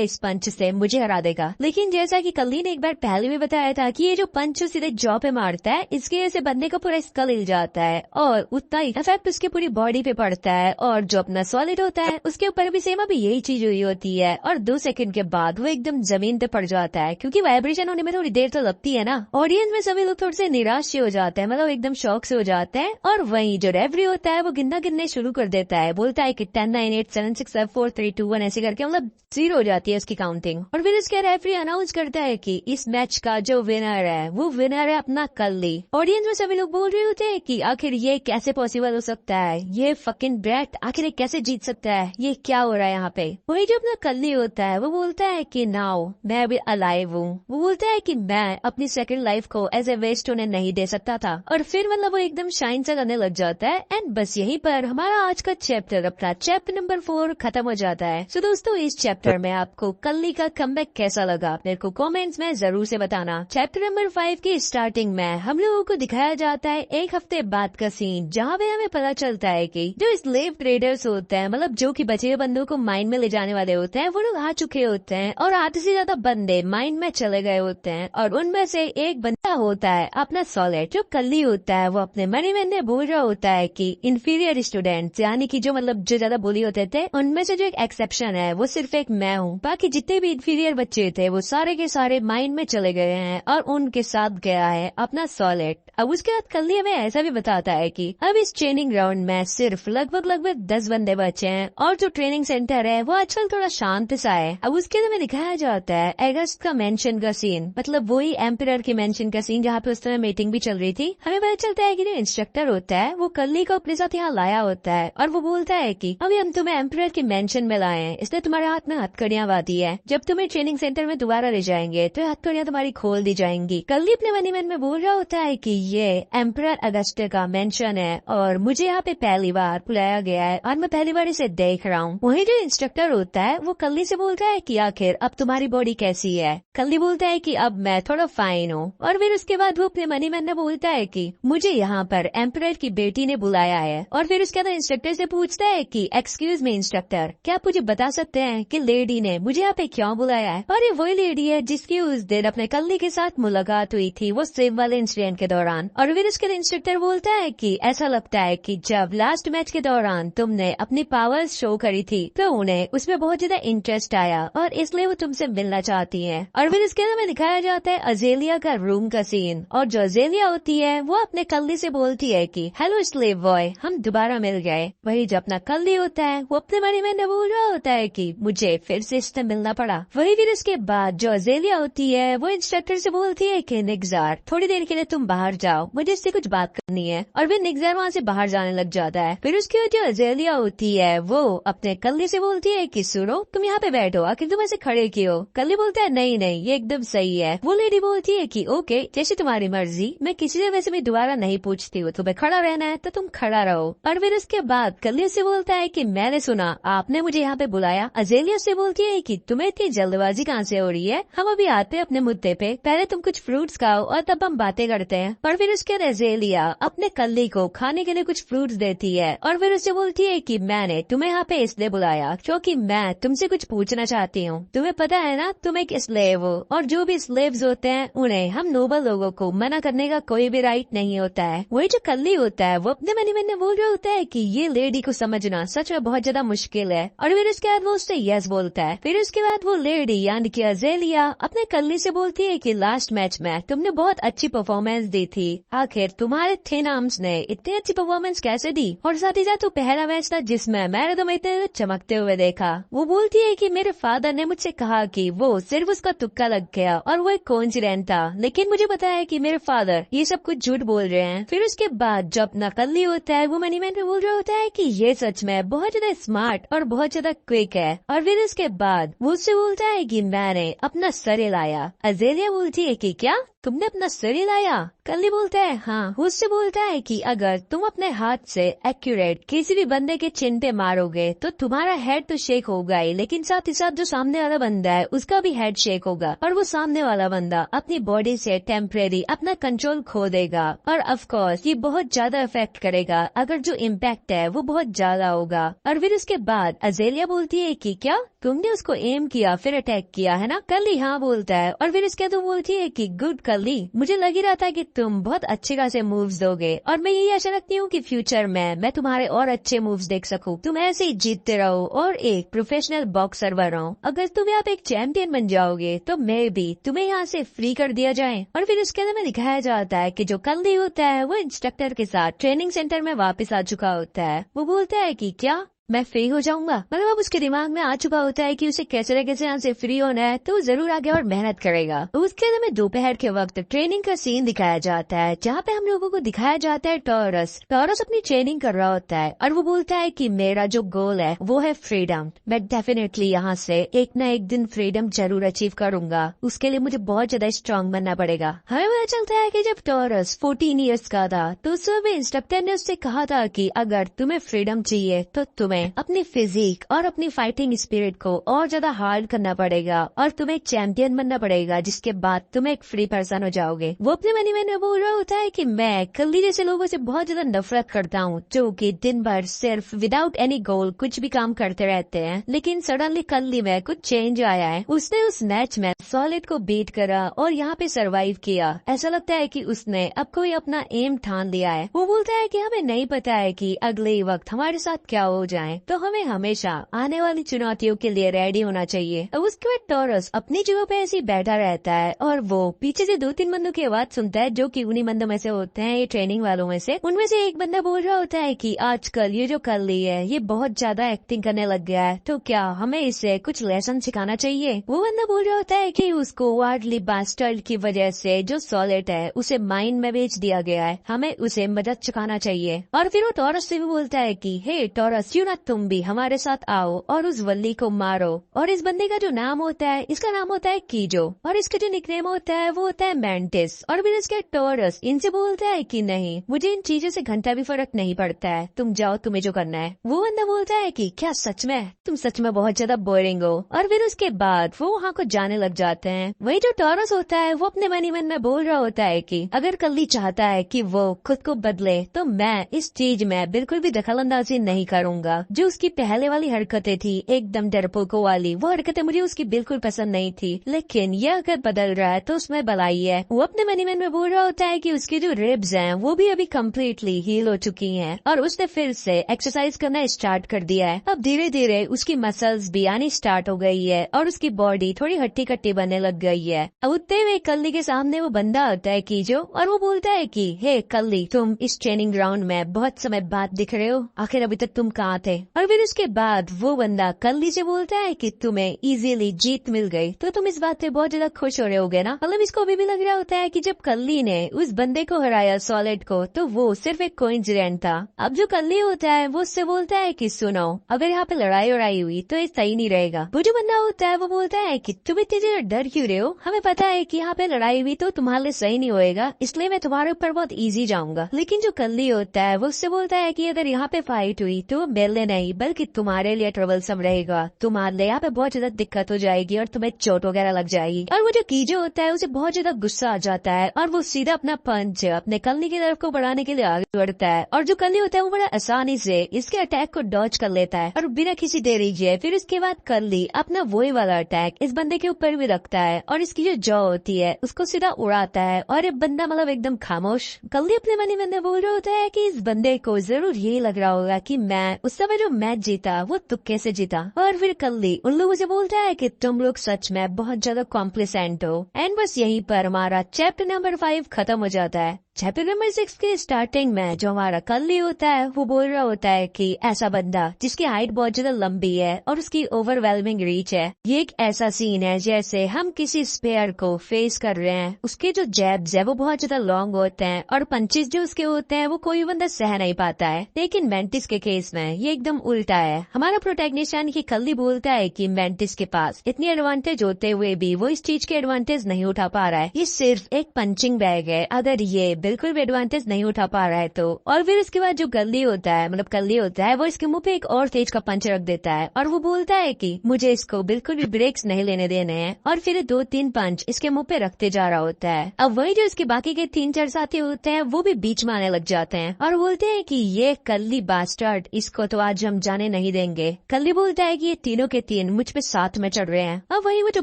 इस पंच से मुझे हरा देगा। लेकिन जैसा कि कल्ली ने एक बार पहले भी बताया था कि ये जो पंच सीधे जॉ पे मारता है, इसकी वजह से बंदे का पूरा स्कल हिल जाता है, और उतना ही इफेक्ट उसके पूरी बॉडी पे पड़ता है। और जो अपना सॉलिड होता है उसके ऊपर भी सेम अभी यही चीज हुई होती है, और 2 सेकंड के बाद वो एकदम जमीन पे पड़ जाता है, क्योंकि वाइब्रेशन होने में थोड़ी देर तो लगती है ना। ऑडियंस में सभी लोग थोड़े से निराश हो जाते हैं, मतलब एकदम शौक से हो जाते हैं। और वहीं जो रेफरी होता है वो गिनने शुरू कर देता है, बोलता है कि 10, 9, 8, 7, 6, 5, 4, 3, 2, 1 ऐसे करके मतलब 0 हो जाती है उसकी काउंटिंग। और फिर इसके रेफरी अनाउंस करता है कि इस मैच का जो विनर है वो विनर है अपना कल्ली। ऑडियंस में सभी लोग बोल रहे होते हैं कि आखिर ये कैसे पॉसिबल हो सकता है, ये फकिंग ब्रैट आखिर ये कैसे जीत सकता है, ये क्या हो रहा है यहाँ पे। वही जो अपना कल्ली होता है वो बोलता है कि नाउ मैं अभी अलाइव हूँ, वो बोलता है कि मैं अपनी सेकंड लाइफ को एज ए वेस्ट होने नहीं दे सकता था, और फिर मतलब वो एकदम शाइन से करने लग जाता है। एंड बस यहीं पर हमारा आज का चैप्टर अपना चैप्टर नंबर 4 खत्म हो जाता है। सो दोस्तों इस चैप्टर में आपको कल्ली का कमबैक कैसा लगा मेरे को कमेंट्स में जरूर से बताना। चैप्टर नंबर 5 की स्टार्टिंग में हम लोगों को दिखाया जाता है एक हफ्ते बाद का सीन, जहाँ पे हमें पता चलता है कि जो स्लेव ट्रेडर्स होते हैं, मतलब जो कि बचे हुए बंदों को माइन में ले जाने वाले होते हैं, वो लोग आ चुके होते हैं, और आधे से ज्यादा बंदे माइन में चले गए होते हैं। और उनमें से एक बंदा होता है अपना सॉलिड, जो कल्ली होता है वो अपने मनी मैन ने बोल रहा होता है कि इंफीरियर स्टूडेंट्स, यानी कि जो मतलब जो ज्यादा बुली होते थे, उनमें से जो एक एक्सेप्शन है वो सिर्फ एक मैं हूँ, बाकी जितने भी इंफीरियर बच्चे थे वो सारे के सारे माइन में चले गए हैं, और उनके साथ गया है अपना सॉलिड। अब उसके बाद कल्ली हमें ऐसा भी बताता है कि अब इस ट्रेनिंग ग्राउंड में सिर्फ लगभग 10 बंदे बचे हैं, और जो ट्रेनिंग सेंटर है वो आजकल थोड़ा शांत सा है। अब उसके हमें दिखाया जाता है अगस्त का मेंशन का सीन, मतलब वही एम्परर की मेंशन का सीन जहाँ पे उस समय मीटिंग भी चल रही थी। हमें पता चलता है कि जो इंस्ट्रक्टर होता है वो कल्ली को अपने साथ यहाँ लाया होता है, और वो बोलता है कि अभी हम तुम्हें एम्परर की मेंशन में लाए हैं, इसलिए तुम्हारे हाथ में हथकड़ियां बांधी है, जब तुम्हें ट्रेनिंग सेंटर में दोबारा ले जाएंगे तो हथकड़ियां तुम्हारी खोल दी जाएंगी। कल्ली अपने मनी मन में बोल रहा होता है कि ये एम्परर अगस्टस का मेंशन है और मुझे यहाँ पे पहली बार बुलाया गया है और मैं पहली बार इसे देख रहा हूँ। वही जो इंस्ट्रक्टर होता है वो कल्ली से बोलता है कि आखिर अब तुम्हारी बॉडी कैसी है। कल्ली बोलता है कि अब मैं थोड़ा फाइन हूँ और फिर उसके बाद वो अपने मनी मैन बोलता है कि मुझे यहाँ पर एम्परर की बेटी ने बुलाया है। और फिर उसके बाद इंस्ट्रक्टर से पूछता है कि एक्सक्यूज मी इंस्ट्रक्टर, क्या आप मुझे बता सकते हैं कि लेडी ने मुझे यहाँ पे क्यों बुलाया है। और ये वही लेडी है जिसकी उस दिन अपने कल्ली के साथ मुलाकात हुई थी वो सेव वाले इंसिडेंट के दौरान। और फिर उसके इंस्ट्रक्टर बोलता है कि ऐसा लगता है कि जब लास्ट मैच के दौरान तुमने अपनी पावर्स शो करी थी तो उन्हें उसमें बहुत ज्यादा इंटरेस्ट आया और इसलिए वो तुमसे मिलना चाहती है। और फिर इसके अंदर दिखाया जाता है अजेलिया का रूम का सीन और जो अजेलिया होती है वो अपने कल्ली से बोलती है कि हेलो स्लेव बॉय, हम दोबारा मिल गए। वही जो अपना कल्ली होता है वो अपने मनी मैन बोल रहा होता है कि मुझे फिर से इससे मिलना पड़ा। वही फिर इसके बाद जो अजेलिया होती है वो इंस्ट्रक्टर से बोलती है कि निग्जार थोड़ी देर के लिए तुम बाहर जाओ, मुझे इससे कुछ बात करनी है। और फिर निग्जार वहाँ से बाहर जाने लग जाता है। फिर उसके बाद जो अजेलिया होती है वो अपने कल्ली से बोलती है कि सुनो तुम यहाँ पे बैठो, आखिर तुम ऐसे खड़े क्यों। कल्ली बोलता है नहीं नहीं ये एकदम सही है। वो लेडी बोलती है कि ओके जैसे तुम्हारी मर्जी, मैं किसी से वैसे भी दोबारा नहीं पूछती हूँ, तुम्हें खड़ा रहना है तो तुम खड़ा रहो। और फिर उसके बाद कल्ली से बोलता है कि मैंने सुना आपने मुझे यहाँ पे बुलाया। अजेलिया से बोलती है कि तुम्हें इतनी जल्दबाजी कहाँ से हो रही है, हम अभी आते हैं अपने मुद्दे पे, पहले तुम कुछ फ्रूट्स खाओ और तब हम बातें करते हैं। पर फिर उसके बाद अजेलिया अपने कल्ली को खाने के लिए कुछ फ्रूट्स देती है और फिर उससे बोलती है कि मैंने तुम्हें यहाँ पे इसलिए बुलाया क्योंकि मैं तुमसे कुछ पूछना चाहती हूँ। तुम्हें पता है ना तुम एक स्लेव हो और जो भी स्लेव्स होते हैं उन्हें हम नोबल लोगों को मना करने का कोई भी राइट नहीं होता है। वही जो कल्ली होता है वो अपने मनी में बोल रहा होता है कि ये लेडी को समझना सच में बहुत ज्यादा मुश्किल है। और फिर इसके बाद वो उससे यस बोलता है। फिर उसके बाद वो लेडी यानी कि अजेलिया अपने कल्ली से बोलती है कि लास्ट मैच में तुमने बहुत अच्छी परफॉर्मेंस दी थी, आखिर तुम्हारे थिन आर्म्स ने इतनी अच्छी परफॉर्मेंस कैसे दी। और साथ ही साथ वो पहला मैच था जिसमें मैंने तुम्हें इतने चमकते हुए देखा। वो बोलती है कि मेरे फादर ने मुझसे कहा कि वो सिर्फ उसका तुक्का लग गया और वो एक कोइंसिडेंस था, लेकिन मुझे पता है कि मेरे फादर ये सब कुछ झूठ बोल रहे हैं। फिर उसके बाद जब नकली होता है वो मनी मैन में बोल रहा होता है कि ये सच में बहुत ज्यादा स्मार्ट और बहुत ज्यादा क्विक है। और फिर उसके बाद वो उससे बोलता है कि मैंने अपना सर हिलाया। अजेलिया बोलती है कि क्या तुमने अपना सर हिलाया। कल्ली बोलता है हाँ। उससे बोलता है कि अगर तुम अपने हाथ से एक्यूरेट किसी भी बंदे के चिन पे मारोगे तो तुम्हारा हेड तो शेक होगा ही, लेकिन साथ ही साथ जो सामने वाला बंदा है उसका भी हेड शेक होगा और वो सामने वाला बंदा अपनी बॉडी से टेम्परेरी अपना कंट्रोल खो देगा। और ऑफ कोर्स ये बहुत ज्यादा इफेक्ट करेगा अगर जो इम्पैक्ट है वो बहुत ज्यादा होगा। और फिर उसके बाद अजेलिया बोलती है कि क्या तुमने उसको एम किया फिर अटैक किया है ना। कल्ली हाँ बोलता है। और फिर इसके बाद बोलती है कि गुड कल्ली, मुझे लग ही रहा था कि तुम बहुत अच्छे खासे मूव्स दोगे और मैं यही आशा रखती हूँ कि फ्यूचर में मैं तुम्हारे और अच्छे मूव्स देख सकूं। तुम ऐसे ही जीतते रहो और एक प्रोफेशनल बॉक्सर बनो। अगर तुम यहाँ पे एक चैंपियन बन जाओगे तो मे भी तुम्हें यहाँ से फ्री कर दिया जाए। और फिर उसके अंदर में दिखाया जाता है कि जो कल्ली होता है वो इंस्ट्रक्टर के साथ ट्रेनिंग सेंटर में वापस आ चुका होता है। वो बोलता है कि क्या मैं फ्री हो जाऊंगा, मतलब अब उसके दिमाग में आ चुका होता है कि उसे कैसे न कैसे यहाँ से फ्री होना है, तो वो जरूर आगे और मेहनत करेगा। उसके अंदर में दोपहर के वक्त ट्रेनिंग का सीन दिखाया जाता है जहाँ पे हम लोगों को दिखाया जाता है टॉरस अपनी ट्रेनिंग कर रहा होता है और वो बोलता है कि मेरा जो गोल है वो है फ्रीडम। मैं डेफिनेटली यहाँ से एक न एक दिन फ्रीडम जरूर अचीव करूंगा, उसके लिए मुझे बहुत ज्यादा स्ट्रांग बनना पड़ेगा। हमें पता चलता है कि जब टॉरस 14 ईयर्स का था तो उस समय इंस्ट्रक्टर ने उससे कहा था कि अगर तुम्हें फ्रीडम चाहिए तो तुम्हें अपनी फिजिक और अपनी फाइटिंग स्पिरिट को और ज्यादा हार्ड करना पड़ेगा और तुम्हें एक चैंपियन बनना पड़ेगा, जिसके बाद तुम एक फ्री पर्सन हो जाओगे। वो अपने मनी में बोल रहा होता है कि मैं कल्ली जैसे लोगों से बहुत ज्यादा नफरत करता हूँ जो कि दिन भर सिर्फ विदाउट एनी गोल कुछ भी काम करते रहते हैं। लेकिन सडनली कल्ली में कुछ चेंज आया है। उसने उस मैच में सॉलिड को बीट करा और यहाँ पे सरवाइव किया। ऐसा लगता है कि उसने अब कोई अपना एम ठान लिया है। वो बोलता है कि हमें नहीं पता है कि अगले वक्त हमारे साथ क्या हो जाए, तो हमें हमेशा आने वाली चुनौतियों के लिए रेडी होना चाहिए। अब उसके बाद टॉरस अपनी जगह पे ऐसे ही बैठा रहता है और वो पीछे से 2-3 बंदों की आवाज सुनता है जो कि उन्हीं बंदों में से होते हैं, ये ट्रेनिंग वालों में से। उनमें से एक बंदा बोल रहा होता है कि आजकल ये जो कल्ली है ये बहुत ज्यादा एक्टिंग करने लग गया है, तो क्या हमें इसे कुछ लेसन सिखाना चाहिए। वो बंदा बोल रहा होता है कि उसको वार्डली बास्टर्ड की वजह से जो सॉलिड है उसे माइन में बेच दिया गया है, हमें उसे मदद चुकाना चाहिए। और फिर वो टॉरस से भी बोलता है कि हे टॉरस, क्यों ना तुम भी हमारे साथ आओ और उस वल्ली को मारो। और इस बंदे का जो नाम होता है, इसका नाम होता है कीजो, और इसका जो निकनेम होता है वो होता है मैंटिस, और फिर इसके टॉरस। इनसे बोलता है कि नहीं, मुझे इन चीजों से घंटा भी फर्क नहीं पड़ता है, तुम जाओ, तुम्हें जो करना है। वो बंदा बोलता है कि क्या सच में, तुम सच में बहुत ज्यादा बोरिंग हो। और फिर उसके बाद वो वहाँ को जाने लग जाते हैं। वही जो टॉरस होता है वो अपने मन ही मन में बोल रहा होता है कि अगर कल्ली चाहता है कि वो खुद को बदले तो मैं इस चीज में बिल्कुल भी दखलंदाजी नहीं करूंगा। जो उसकी पहले वाली हरकतें थी एकदम डरपोकों वाली, वो हरकतें मुझे उसकी बिल्कुल पसंद नहीं थी, लेकिन यह अगर बदल रहा है तो उसमें भलाई है। वो अपने मन ही मन में बोल रहा होता है कि उसकी जो रिब्स हैं वो भी अभी कम्प्लीटली हील हो चुकी हैं और उसने फिर से एक्सरसाइज करना स्टार्ट कर दिया है। अब धीरे धीरे उसकी मसल्स भी आनी स्टार्ट हो गई है और उसकी बॉडी थोड़ी हट्टी कट्टी बनने लग गई है। अब उतने हुए कल्ली के सामने वो बंदा आता है कीजो, और वो बोलता है कि हे कल्ली, तुम इस ट्रेनिंग ग्राउंड में बहुत समय बाद दिख रहे हो, आखिर अभी तक तुम कहाँ थे। और फिर उसके बाद वो बंदा कल्ली से बोलता है कि तुम्हें इजीली जीत मिल गई तो तुम इस बात से बहुत ज्यादा खुश हो रहे होगे ना। मतलब इसको अभी भी लग रहा होता है कि जब कल्ली ने उस बंदे को हराया सॉलिड को तो वो सिर्फ एक कोइंसिडेंट था। अब जो कल्ली होता है वो उससे बोलता है कि सुनो, अगर यहाँ पे लड़ाई उड़ाई हुई तो ये सही नहीं रहेगा। वो जो बंदा होता है वो बोलता है कि तुम इतनी देर डर क्यों रहे हो, हमें पता है कि यहाँ पे लड़ाई हुई तो तुम्हारे लिए सही नहीं होएगा, इसलिए मैं तुम्हारे ऊपर बहुत इजी जाऊंगा। लेकिन जो कल्ली होता है वो उससे बोलता है कि अगर यहाँ पे फाइट हुई तो मेरे लिए नहीं बल्कि तुम्हारे लिए ट्रबलसम रहेगा, तुम्हारे लिए यहाँ पे बहुत ज्यादा दिक्कत हो जाएगी और तुम्हें चोट वगैरह लग जाएगी। और वो जो कीजो होता है उसे बहुत ज्यादा गुस्सा आ जाता है और वो सीधा अपना पंच अपने कल्ली की तरफ को बढ़ाने के लिए आगे बढ़ता है। और जो कल्ली होता है वो बड़ा आसानी से इसके अटैक को डॉज कर लेता है और बिना किसी देरी किए फिर उसके बाद कल्ली अपना वही वाला अटैक इस बंदे के ऊपर भी रखता है और इसकी जो जॉ होती है उसको सीधा उड़ाता है और ये बंदा मतलब एकदम खामोश। कल्ली अपने मन ही मन में बोल रहा होता है कि इस बंदे को जरूर यही लग रहा होगा कि मैं उस समय जो मैच जीता वो तुक्के से जीता। और फिर कल्ली उन लोगों से बोलता है कि तुम लोग सच में बहुत ज्यादा कॉम्प्लिसेंट हो। एंड बस यहीं पर हमारा चैप्टर नंबर 5 खत्म हो जाता है। चैप्टर नंबर 6 के स्टार्टिंग में जो हमारा कल्ली होता है वो बोल रहा होता है कि ऐसा बंदा जिसकी हाइट बहुत ज्यादा लंबी है और उसकी ओवरवेलमिंग रीच है, ये एक ऐसा सीन है जैसे हम किसी स्पेयर को फेस कर रहे हैं, उसके जो जैब्स है वो बहुत ज्यादा लॉन्ग होते हैं और पंचेस जो उसके होते हैं वो कोई बंदा सह नहीं पाता है। लेकिन मेंटिस के केस में ये एकदम उल्टा है। हमारा प्रोटैगनिस्ट यानी कि कल्ली बोलता है कि मेंटिस के पास इतनी एडवांटेज होते हुए भी वो इस चीज के एडवांटेज नहीं उठा पा रहा है, ये सिर्फ एक पंचिंग बैग है, अगर ये बिल्कुल भी एडवांटेज नहीं उठा पा रहा है तो। और फिर उसके बाद जो कल्ली होता है मतलब कल्ली होता है वो इसके मुंह पे एक और तेज का पंच रख देता है और वो बोलता है कि मुझे इसको बिल्कुल भी ब्रेक्स नहीं लेने देने हैं, और फिर 2-3 पंच इसके मुंह पे रखते जा रहा होता है। अब वही जो इसके बाकी के 3-4 साथी होते हैं वो भी बीच में आने लग जाते हैं और बोलते हैं कि ये कल्ली बास्टर्ड, इसको तो आज हम जाने नहीं देंगे। कल्ली बोलता है कि ये तीनों के तीन मुझ पे साथ में चढ़ रहे हैं। अब वही वो जो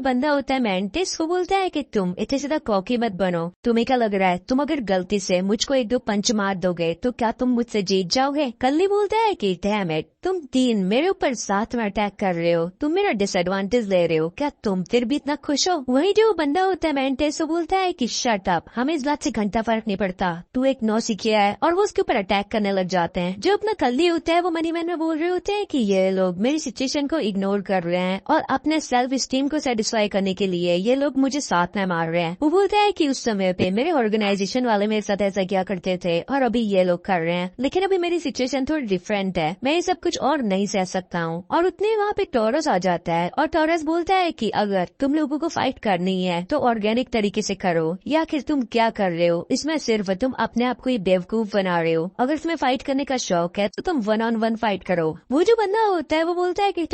बंदा होता है मेंटिस वो बोलता है कि तुम इतने ज्यादा कॉकी मत बनो, तुम्हें क्या लग रहा है तुम अगर गलती से मुझको 1-2 पंच मार दोगे तो क्या तुम मुझसे जीत जाओगे। कल्ली बोलता है कि डैम इट, तुम तीन मेरे ऊपर साथ में अटैक कर रहे हो, तुम मेरा डिसएडवांटेज ले रहे हो, क्या तुम फिर भी इतना खुश हो। वही जो बंदा होता है मेंटिस वो बोलता है कि शट अप, हमें इस बात से घंटा फर्क नहीं पड़ता, तू एक नौसिखिया है, और वो उसके ऊपर अटैक करने लग जाते हैं। जो अपना कल्ली होता है वो मनी मन में बोल रहे होते हैं कि ये लोग मेरी सिचुएशन को इग्नोर कर रहे हैं और अपने सेल्फ स्टीम को सेटिस्फाई करने के लिए ये लोग मुझे साथ में मार रहे हैं। वो बोलता है कि उस समय पे मेरे ऑर्गेनाइजेशन वाले मेरे साथ ऐसा क्या करते थे और अभी ये लोग कर रहे हैं, लेकिन अभी मेरी सिचुएशन थोड़ी डिफरेंट है, मैं ये सब कुछ और नहीं सह सकता हूँ। और उतने वहाँ पे टॉरस आ जाता है और टॉरस बोलता है कि अगर तुम लोगों को फाइट करनी है तो ऑर्गेनिक तरीके से करो, या फिर तुम क्या कर रहे हो, इसमें सिर्फ तुम अपने आप को ही बेवकूफ बना रहे हो। अगर तुम्हें फाइट करने का शौक है तो तुम 1-on-1 फाइट करो। वो जो बंदा होता है वो बोलता है कि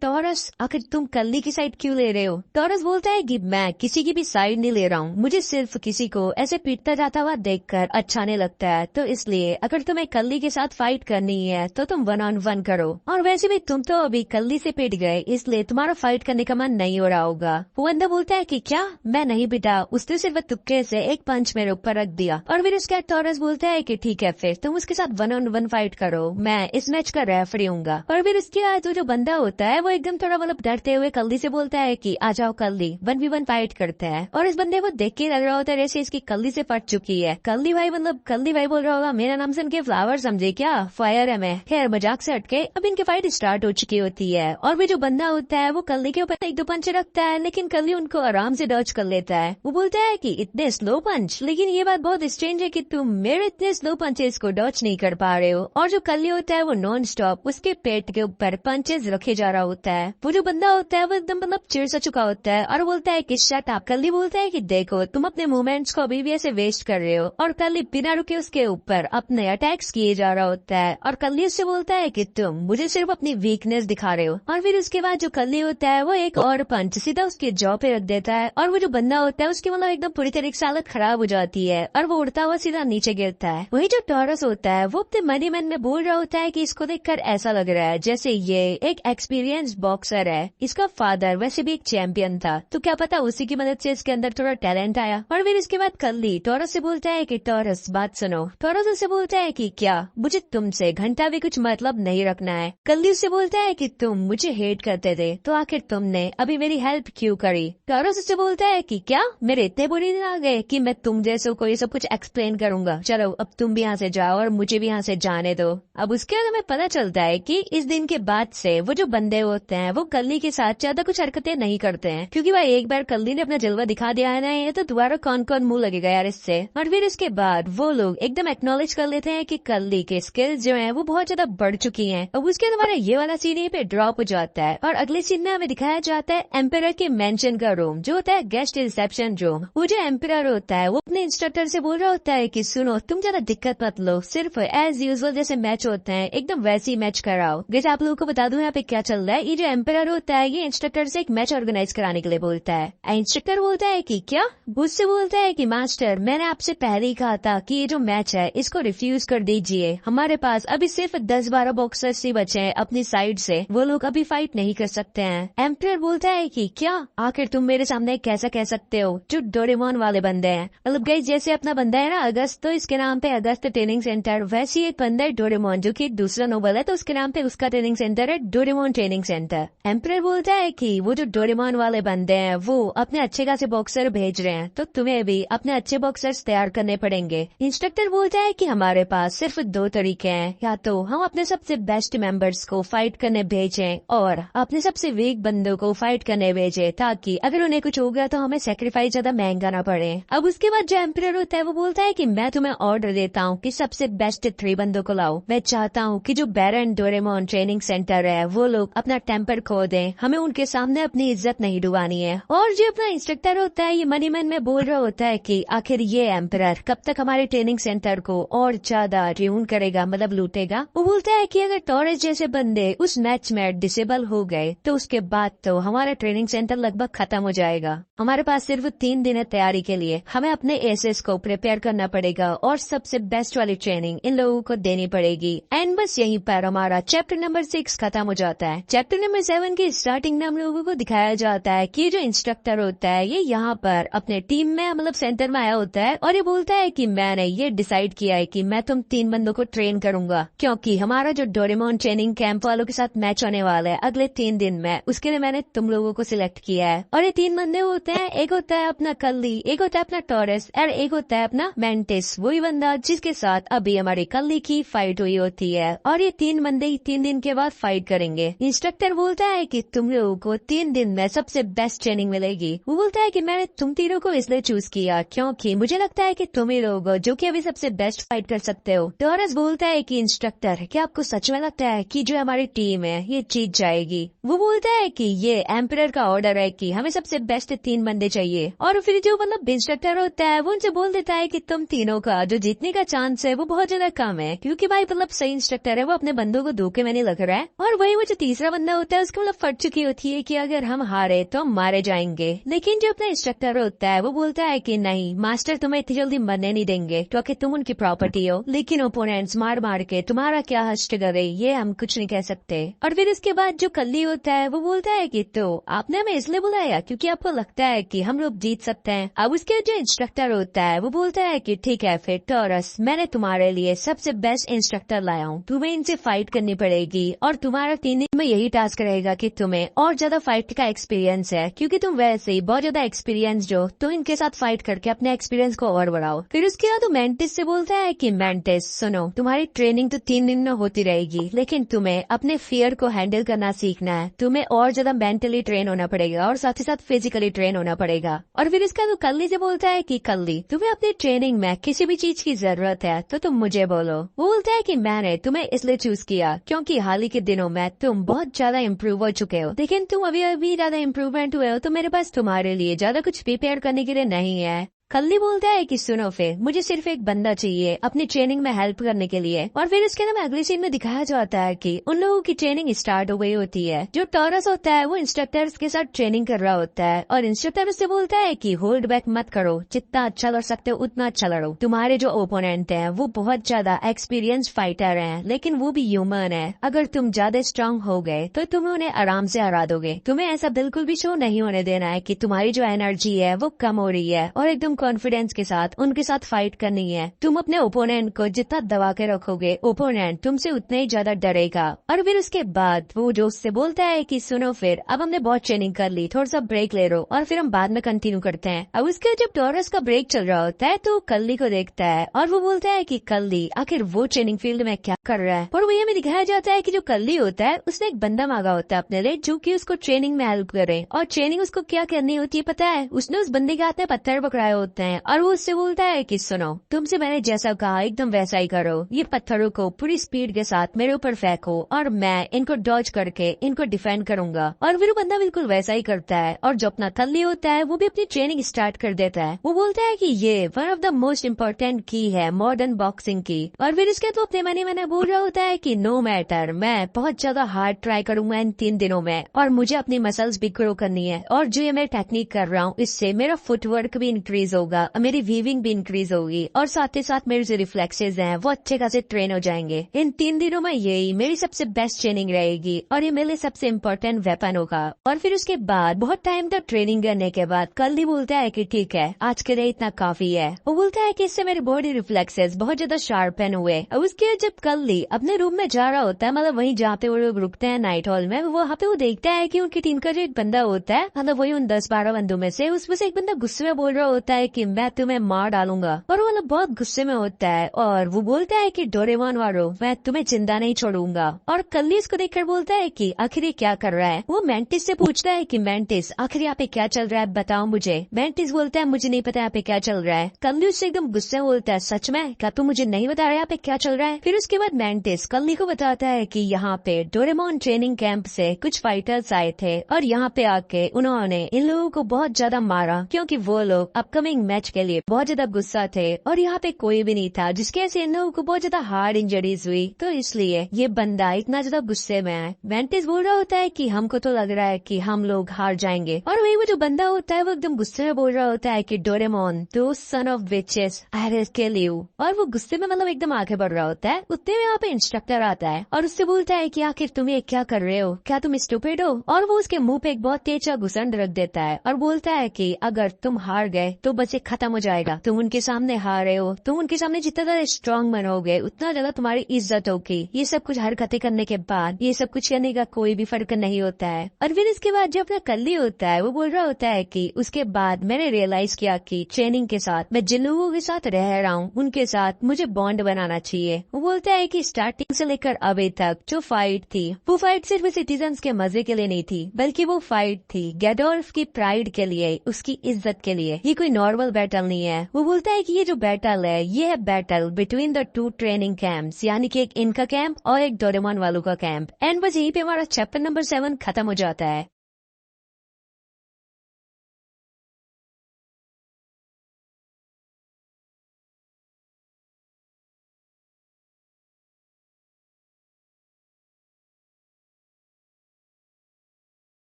टॉरस आखिर तुम कल्ली की साइड क्यों ले रहे हो। टॉरस बोलता है कि मैं किसी की भी साइड नहीं ले रहा हूँ, मुझे सिर्फ किसी को ऐसे पीटता जाता हुआ देखकर अच्छा नहीं लगता है, तो इसलिए अगर तुम्हें कल्ली के साथ फाइट करनी है तो तुम 1-on-1 करो। और वैसे भी तुम तो अभी कल्ली से पिट गए, इसलिए तुम्हारा फाइट करने का मन नहीं हो रहा होगा। वो बंदा बोलता है कि क्या, मैं नहीं पिटा, उसने सिर्फ तुक्के से एक पंच मेरे ऊपर रख दिया। और फिर उसके टॉरस बोलता है कि ठीक है फिर तुम उसके साथ 1-on-1 फाइट करो, मैं इस मैच का रेफरी हूँगा। और फिर उसके बाद जो बंदा होता है वो एकदम थोड़ा मतलब डरते हुए कल्ली से बोलता है कि आ जाओ कल्ली 1v1 फाइट करते हैं। और इस बंदे को देख के लग रहा होता है जैसे इसकी कल्ली से फट चुकी है। कल्ली भाई बोल रहा होगा मेरा नाम सुन के फ्लावर समझे क्या, फायर है मैं। खैर मजाक से हट के अब इनकी फाइट स्टार्ट हो चुकी होती है और वो जो बंदा होता है वो कल्ली के ऊपर एक दो पंच रखता है, लेकिन कल्ली उनको आराम से डॉज कर लेता है। वो बोलता है कि इतने स्लो पंच, लेकिन ये बात बहुत स्ट्रेंज है कि तुम मेरे इतने स्लो पंचेस को डॉज नहीं कर पा रहे हो। और जो कल्ली होता है वो नॉन स्टॉप उसके पेट के ऊपर पंचेस रखे जा रहा होता है। वो जो बंदा होता है वो एकदम मतलब चिढ़ सा चुका होता है और बोलता है कि शट अप। कल्ली बोलता है कि देखो तुम अपने मूवमेंट्स को अभी भी ऐसे वेस्ट कर रहे हो, और कल्ली बिना रुके उसके ऊपर अपने अटैक्स किए जा रहा होता है। और कल्ली उससे बोलता है कि तुम मुझे सिर्फ अपनी वीकनेस दिखा रहे हो। और फिर उसके बाद जो कल्ली होता है वो एक और पंच सीधा उसके जॉ पे रख देता है और वो जो बंदा होता है उसकी मतलब एकदम पूरी तरीके से हालत खराब हो जाती है और वो उड़ता हुआ सीधा नीचे गिरता है। वही जो टॉरस होता है वो अपने मनी मन में बोल रहा होता है कि इसको देखकर ऐसा लग रहा है जैसे ये एक एक्सपीरियंस बॉक्सर है, इसका फादर वैसे भी एक चैंपियन था, तो क्या पता उसी की मदद से इसके अंदर थोड़ा टैलेंट आया। और फिर इसके बाद कल्ली टॉरस से बोलता है कि टॉरस बात सुनो। टॉरस उससे बोलता है कि क्या मुझे तुमसे घंटा भी कुछ मतलब नहीं रखना है। कल्ली उससे बोलता है कि तुम मुझे हेट करते थे तो आखिर तुमने अभी मेरी हेल्प क्यों करी। टॉरस उससे बोलता है कि क्या मेरे इतने बुरे दिन आ गए कि मैं तुम जैसे को ये सब कुछ एक्सप्लेन करूंगा, चलो अब तुम भी यहाँ से जाओ और मुझे भी यहाँ से जाने दो। अब उसके बाद हमें पता चलता है कि इस दिन के बाद से वो जो बंदे होते हैं वो कल्ली के साथ ज्यादा कुछ हरकतें नहीं करते हैं, क्योंकि भाई एक बार कल्ली ने अपना जलवा दिखा दिया है ना, ये तो दोबारा कौन कौन मुंह लगेगा यार इससे। और फिर इसके बाद वो लोग एकदम एक्नॉलेज कर लेते हैं कि कल्ली के स्किल्स जो हैं वो बहुत ज्यादा बढ़ चुकी हैं। अब उसके हमारा ये वाला सीन यहीं पे ड्रॉप हो जाता है और अगले सीन में हमें दिखाया जाता है एम्पेरर के मेंशन का रूम जो होता है गेस्ट रिसेप्शन रूम। वो जो एम्पेरर होता है वो अपने इंस्ट्रक्टर से बोल रहा होता है कि सुनो तुम ज्यादा दिक्कत मत लो, सिर्फ एज यूजुअल जैसे मैच होते हैं एकदम वैसे ही मैच कराओ। जैसे आप लोगों को बता दूं यहाँ पे क्या चल रहा है, ये जो एम्पेरर होता है ये इंस्ट्रक्टर से एक मैच ऑर्गेनाइज कराने के लिए बोलता है। इंस्ट्रक्टर बोलता है कि क्या, मुझसे बोलता है कि मास्टर मैंने आपसे पहले ही कहा था कि ये जो मैच है इसको रिफ्यूज कर दीजिए, हमारे पास अभी सिर्फ 10-12 बॉक्सर्स ही बचे हैं अपनी साइड से, वो लोग अभी फाइट नहीं कर सकते हैं। एम्पेरर बोलता है कि क्या आखिर तुम मेरे सामने कैसा कह सकते हो, जो डोरेमोन वाले बंदे हैं, मतलब गाइस जैसे अपना बंदा है ना अगस्त, तो इसके नाम पे अगस्त ट्रेनिंग सेंटर, वैसे ही एक बंदा है डोरेमोन जो कि दूसरा नोबल है, तो उसके नाम पे उसका ट्रेनिंग सेंटर है डोरेमोन ट्रेनिंग सेंटर। एम्पेरर बोलता है कि वो जो डोरेमोन वाले बंदे हैं वो अपने अच्छे खासे बॉक्सर भेज रहे हैं, तो तुम्हें भी अपने अच्छे बॉक्सर्स तैयार करने पड़ेंगे। इंस्ट्रक्टर बोलता है कि हमारे पास सिर्फ 2 तरीके हैं, या तो हम अपने सबसे बेस्ट मेंबर्स को फाइट करने भेजें और अपने सबसे वीक बंदों को फाइट करने भेजें, ताकि अगर उन्हें कुछ हो गया तो हमें सेक्रीफाइस ज्यादा महंगा ना पड़े। अब उसके बाद जो एम्पेरर होता है वो बोलता है कि मैं तुम्हें ऑर्डर देता हूँ कि सबसे बेस्ट 3 बंदों को लाओ। मैं चाहता हूँ कि जो बैरन डोरेमोन ट्रेनिंग सेंटर है वो लोग अपना टेम्पर खो दें, हमें उनके सामने अपनी इज्जत नहीं डुबानी है। और जो अपना इंस्ट्रक्टर होता है ये मनी मन में बोल रहा होता है कि आखिर ये एम्पेरर कब तक हमारे ट्रेनिंग सेंटर को और ज्यादा ट्यून करेगा, मतलब लूटेगा। वो बोलता है कि अगर टॉरस जैसे बंदे उस मैच में डिसेबल हो गए तो उसके बाद तो हमारा ट्रेनिंग सेंटर लगभग खत्म हो जाएगा। हमारे पास सिर्फ 3 दिन है तैयारी के लिए, हमें अपने एसेस को प्रिपेयर करना पड़ेगा और सबसे बेस्ट वाली ट्रेनिंग इन लोगों को देनी पड़ेगी। एंड बस यहीं पर हमारा चैप्टर नंबर 6 खत्म हो जाता है। चैप्टर नंबर 7 की स्टार्टिंग में हम लोगों को दिखाया जाता है कि जो इंस्ट्रक्टर होता है ये यहाँ पर अपने टीम में मतलब सेंटर में आया होता है और ये बोलता है कि मैंने ये डिसाइड किया है कि मैं तुम 3 बंदों को ट्रेन करूंगा, क्योंकि हमारा जो डोरेमोन ट्रेनिंग कैंप वालों के साथ मैच होने वाला है अगले 3 दिन में, उसके लिए मैंने तुम लोगों को सिलेक्ट किया है। और ये 3 बंदे होते हैं, एक होता है अपना कल्ली, एक होता है अपना टॉरस और एक होता है अपना मेंटिस, वही बंदा जिसके साथ अभी हमारी कल्ली की फाइट हुई होती है। और ये 3 बंदे 3 दिन के बाद फाइट करेंगे। इंस्ट्रक्टर बोलता है कि तुम लोगों को 3 दिन में सबसे बेस्ट ट्रेनिंग मिलेगी। वो बोलता है कि मैंने तुम तीनों को इसलिए चूज किया क्योंकि मुझे लगता है कि तुम ही लोग जो कि अभी सबसे बेस्ट फाइट कर सकते हो। टॉरस बोलता है कि इंस्ट्रक्टर क्या आपको सच में लगता है कि जो हमारी टीम है ये जीत जाएगी। वो बोलता है कि ये एम्पेरर का ऑर्डर है कि हमें सबसे बेस्ट 3 बंदे चाहिए। और फिर जो मतलब इंस्ट्रक्टर होता है वो उनसे बोल देता है कि तुम तीनों का जो जीतने का चांस है वो बहुत ज्यादा कम है, क्योंकि भाई मतलब सही इंस्ट्रक्टर है वो अपने बंदों को धोखे में नहीं लग रहा है। और वही वो जो तीसरा बंदा होता है उसकी मतलब फट चुकी होती है कि अगर हम हारे तो हम मारे जाएंगे। लेकिन जो अपना इंस्ट्रक्टर होता है वो बोलता है कि नहीं मास्टर तुम्हें इतनी जल्दी मरने नहीं देंगे क्योंकि तुम उनकी प्रॉपर्टी हो, लेकिन ओपोनेंट्स मार मार के तुम्हारा क्या हश्र करे ये हम कुछ नहीं कह सकते। और फिर उसके बाद जो कल्ली होता है वो बोलता है कि तो आपने हमें इसलिए बुलाया क्योंकि आपको लगता है कि हम लोग जीत सकते हैं। अब उसके जो इंस्ट्रक्टर होता है वो बोलता है कि ठीक है फिर टॉरस मैंने तुम्हारे लिए सबसे बेस्ट इंस्ट्रक्टर लाया हूँ, तुम्हें इनसे फाइट करनी पड़ेगी और तुम्हारा 3 दिन में यही टास्क रहेगा कि तुम्हें और ज्यादा फाइट का एक्सपीरियंस है, क्योंकि तुम वैसे ही बहुत ज्यादा एक्सपीरियंस जो तो इनके साथ फाइट करके अपने एक्सपीरियंस को और बढ़ाओ। फिर उसके बाद वो मेंटिस से बोलता है कि मेंटिस सुनो तुम्हारी ट्रेनिंग तो 3 दिन में होती रहेगी, जाएगी, लेकिन तुम्हें अपने फियर को हैंडल करना सीखना है। तुम्हें और ज्यादा मेंटली ट्रेन होना पड़ेगा और साथ ही साथ फिजिकली ट्रेन होना पड़ेगा। और फिर इसका तो कल्ली से बोलता है कि कल्ली, तुम्हें अपनी ट्रेनिंग में किसी भी चीज की जरूरत है तो तुम मुझे बोलो। वो बोलता है कि मैंने तुम्हें इसलिए चूज किया क्योंकि हाल ही के दिनों में तुम बहुत ज्यादा इम्प्रूव हो चुके हो, लेकिन तुम अभी ज्यादा इम्प्रूवमेंट हुए हो तो मेरे पास तुम्हारे लिए ज्यादा कुछ प्रिपेयर करने के लिए नहीं है। कल्ली बोलता है कि सुनो फिर, मुझे सिर्फ एक बंदा चाहिए अपनी ट्रेनिंग में हेल्प करने के लिए। और फिर इसके अंदर अगले सीन में दिखाया जाता है कि उन लोगों की ट्रेनिंग स्टार्ट हो गई होती है। जो टॉरस होता है वो इंस्ट्रक्टर्स के साथ ट्रेनिंग कर रहा होता है और इंस्ट्रक्टर उससे बोलता है कि होल्ड बैक मत करो, जितना अच्छा लड़ सकते हो उतना अच्छा लड़ो। तुम्हारे जो ओपोनेंट है वो बहुत ज्यादा एक्सपीरियंस फाइटर है, लेकिन वो भी ह्यूमन है। अगर तुम ज्यादा स्ट्रांग हो गए तो तुम उन्हें आराम से हरा दोगे। तुम्हें ऐसा बिल्कुल भी शो नहीं होने देना है कि तुम्हारी जो एनर्जी है वो कम हो रही है और एकदम कॉन्फिडेंस के साथ उनके साथ फाइट करनी है। तुम अपने ओपोनेंट को जितना दबा के रखोगे, ओपोनेंट तुमसे उतना ही ज्यादा डरेगा। और फिर उसके बाद वो जो उससे बोलता है कि सुनो फिर, अब हमने बहुत ट्रेनिंग कर ली, थोड़ा सा ब्रेक ले लो और फिर हम बाद में कंटिन्यू करते हैं। अब उसके जब टॉरस का ब्रेक चल रहा होता है तो कल्ली को देखता है और वो बोलता है कि कल्ली आखिर वो ट्रेनिंग फील्ड में क्या कर रहा है। और वो ये में दिखाया जाता है कि जो कल्ली होता है उसने एक बंदा मांगा होता है अपने लिए जो कि उसको ट्रेनिंग में हेल्प करे। और ट्रेनिंग उसको क्या करनी होती है पता है? उसने उस बंदे के हाथ में पत्थर पकड़ाए होते हैं और वो उससे बोलता है कि सुनो, तुमसे मैंने जैसा कहा एकदम वैसा ही करो। ये पत्थरों को पूरी स्पीड के साथ मेरे ऊपर फेंको और मैं इनको डॉज करके इनको डिफेंड करूंगा। और फिर वो बंदा बिल्कुल वैसा ही करता है और जो अपना कल्ली होता है वो भी अपनी ट्रेनिंग स्टार्ट कर देता है। वो बोलता है कि ये one of the most important की है मॉडर्न बॉक्सिंग की। और फिर इसके तो अपने मैंने बोल रहा होता है कि नो मैटर, मैं बहुत ज्यादा हार्ड ट्राई करूंगा इन 3 दिनों में और मुझे अपनी मसल्स भी ग्रो करनी है। और जो ये मैं टेक्निक कर रहा हूँ इससे मेरा फुटवर्क भी इंक्रीज होगा, मेरी वीविंग भी इंक्रीज होगी और साथ ही साथ मेरे जो रिफ्लेक्सेस हैं वो अच्छे खासे ट्रेन हो जाएंगे। इन 3 दिनों में यही मेरी सबसे बेस्ट ट्रेनिंग रहेगी और ये मेरे लिए सबसे इम्पोर्टेंट वेपन होगा। और फिर उसके बाद बहुत टाइम तक ट्रेनिंग करने के बाद कल्ली बोलता है कि ठीक है, आज के लिए इतना काफी है। वो बोलता है कि इससे मेरे बॉडी रिफ्लेक्सेस बहुत ज्यादा शार्पन हुए। और उसके जब कल्ली अपने रूम में जा रहा होता है, मतलब वहीं जहाँ पे वो लोग रुकते हैं नाइट हॉल में, वहाँ पे वो देखता है कि उनकी टीम का जो एक बंदा होता है, मतलब वही उन 10-12 बंदों में से उसमें से एक बंदा गुस्से में बोल रहा होता है कि मैं तुम्हें मार डालूंगा। और वो बहुत गुस्से में होता है और वो बोलता है कि डोरेमोन वालों, मैं तुम्हें जिंदा नहीं छोड़ूंगा। और कल्ली इसको देखकर बोलता है कि आखिर ये क्या कर रहा है। वो मेंटिस से पूछता है कि मेंटिस आखिर यहाँ पे क्या चल रहा है, बताओ मुझे। मेंटिस बोलता है मुझे नहीं पता यहाँ पे क्या चल रहा है। कल्ली उससे एकदम गुस्से में बोलता है सच में, क्या तू मुझे नहीं बता रहा यहाँ पे क्या चल रहा है। फिर उसके बाद मेंटिस कल्ली को बताता है कि यहाँ पे डोरेमोन ट्रेनिंग कैंप से कुछ फाइटर्स आए थे और यहाँ पे आके उन्होंने इन लोगों को बहुत ज्यादा मारा क्योंकि वो लोग अपकमिंग मैच के लिए बहुत ज्यादा गुस्सा थे और यहाँ पे कोई भी नहीं था, जिसके वजह से इन लोगों को बहुत ज्यादा हार्ड इंजरीज हुई, तो इसलिए ये बंदा इतना ज्यादा गुस्से में है। मेंटिस बोल रहा होता है कि हमको तो लग रहा है कि हम लोग हार जाएंगे। और वही वो जो बंदा होता है वो एकदम गुस्से में बोल रहा होता है कि डोरेमोन, दो son of witches, I will kill you. और वो गुस्से में मतलब एकदम आगे बढ़ रहा होता है। उतने में यहाँ पे इंस्ट्रक्टर आता है और उससे बोलता है कि आखिर तुम ये क्या कर रहे हो, क्या तुम स्टूपिड हो। और वो उसके मुंह पे एक बहुत तेज घुसन रख देता है और बोलता है कि अगर तुम हार गए तो बच्चे खत्म हो जाएगा, तुम उनके सामने हार रहे हो, तुम उनके सामने जितना ज्यादा स्ट्रांग बनोगे उतना ज्यादा तुम्हारी इज्जत होगी। ये सब कुछ हरकतें करने के बाद ये सब कुछ करने का कोई भी फर्क नहीं होता है। और फिर इसके बाद जो अपना कल्ली होता है वो बोल रहा होता है कि उसके बाद मैंने रियलाइज किया कि ट्रेनिंग के साथ मैं जिन लोगों के साथ रह रहा हूँ उनके साथ मुझे बॉन्ड बनाना चाहिए। वो बोलता है कि स्टार्टिंग से लेकर अभी तक जो फाइट थी वो फाइट सिर्फ सिटीजन्स के मजे के लिए नहीं थी, बल्कि वो फाइट थी गैडोल्फ की प्राइड के लिए, उसकी इज्जत के लिए। ये कोई नॉर्मल बैटल नहीं है। वो बोलता है कि ये जो बैटल है ये है battle between the 2 training camps, यानी कि एक इनका कैंप और एक डोरेमोन वालों का कैंप। एंड बस यहीं पे हमारा चैप्टर नंबर 7 खत्म हो जाता है।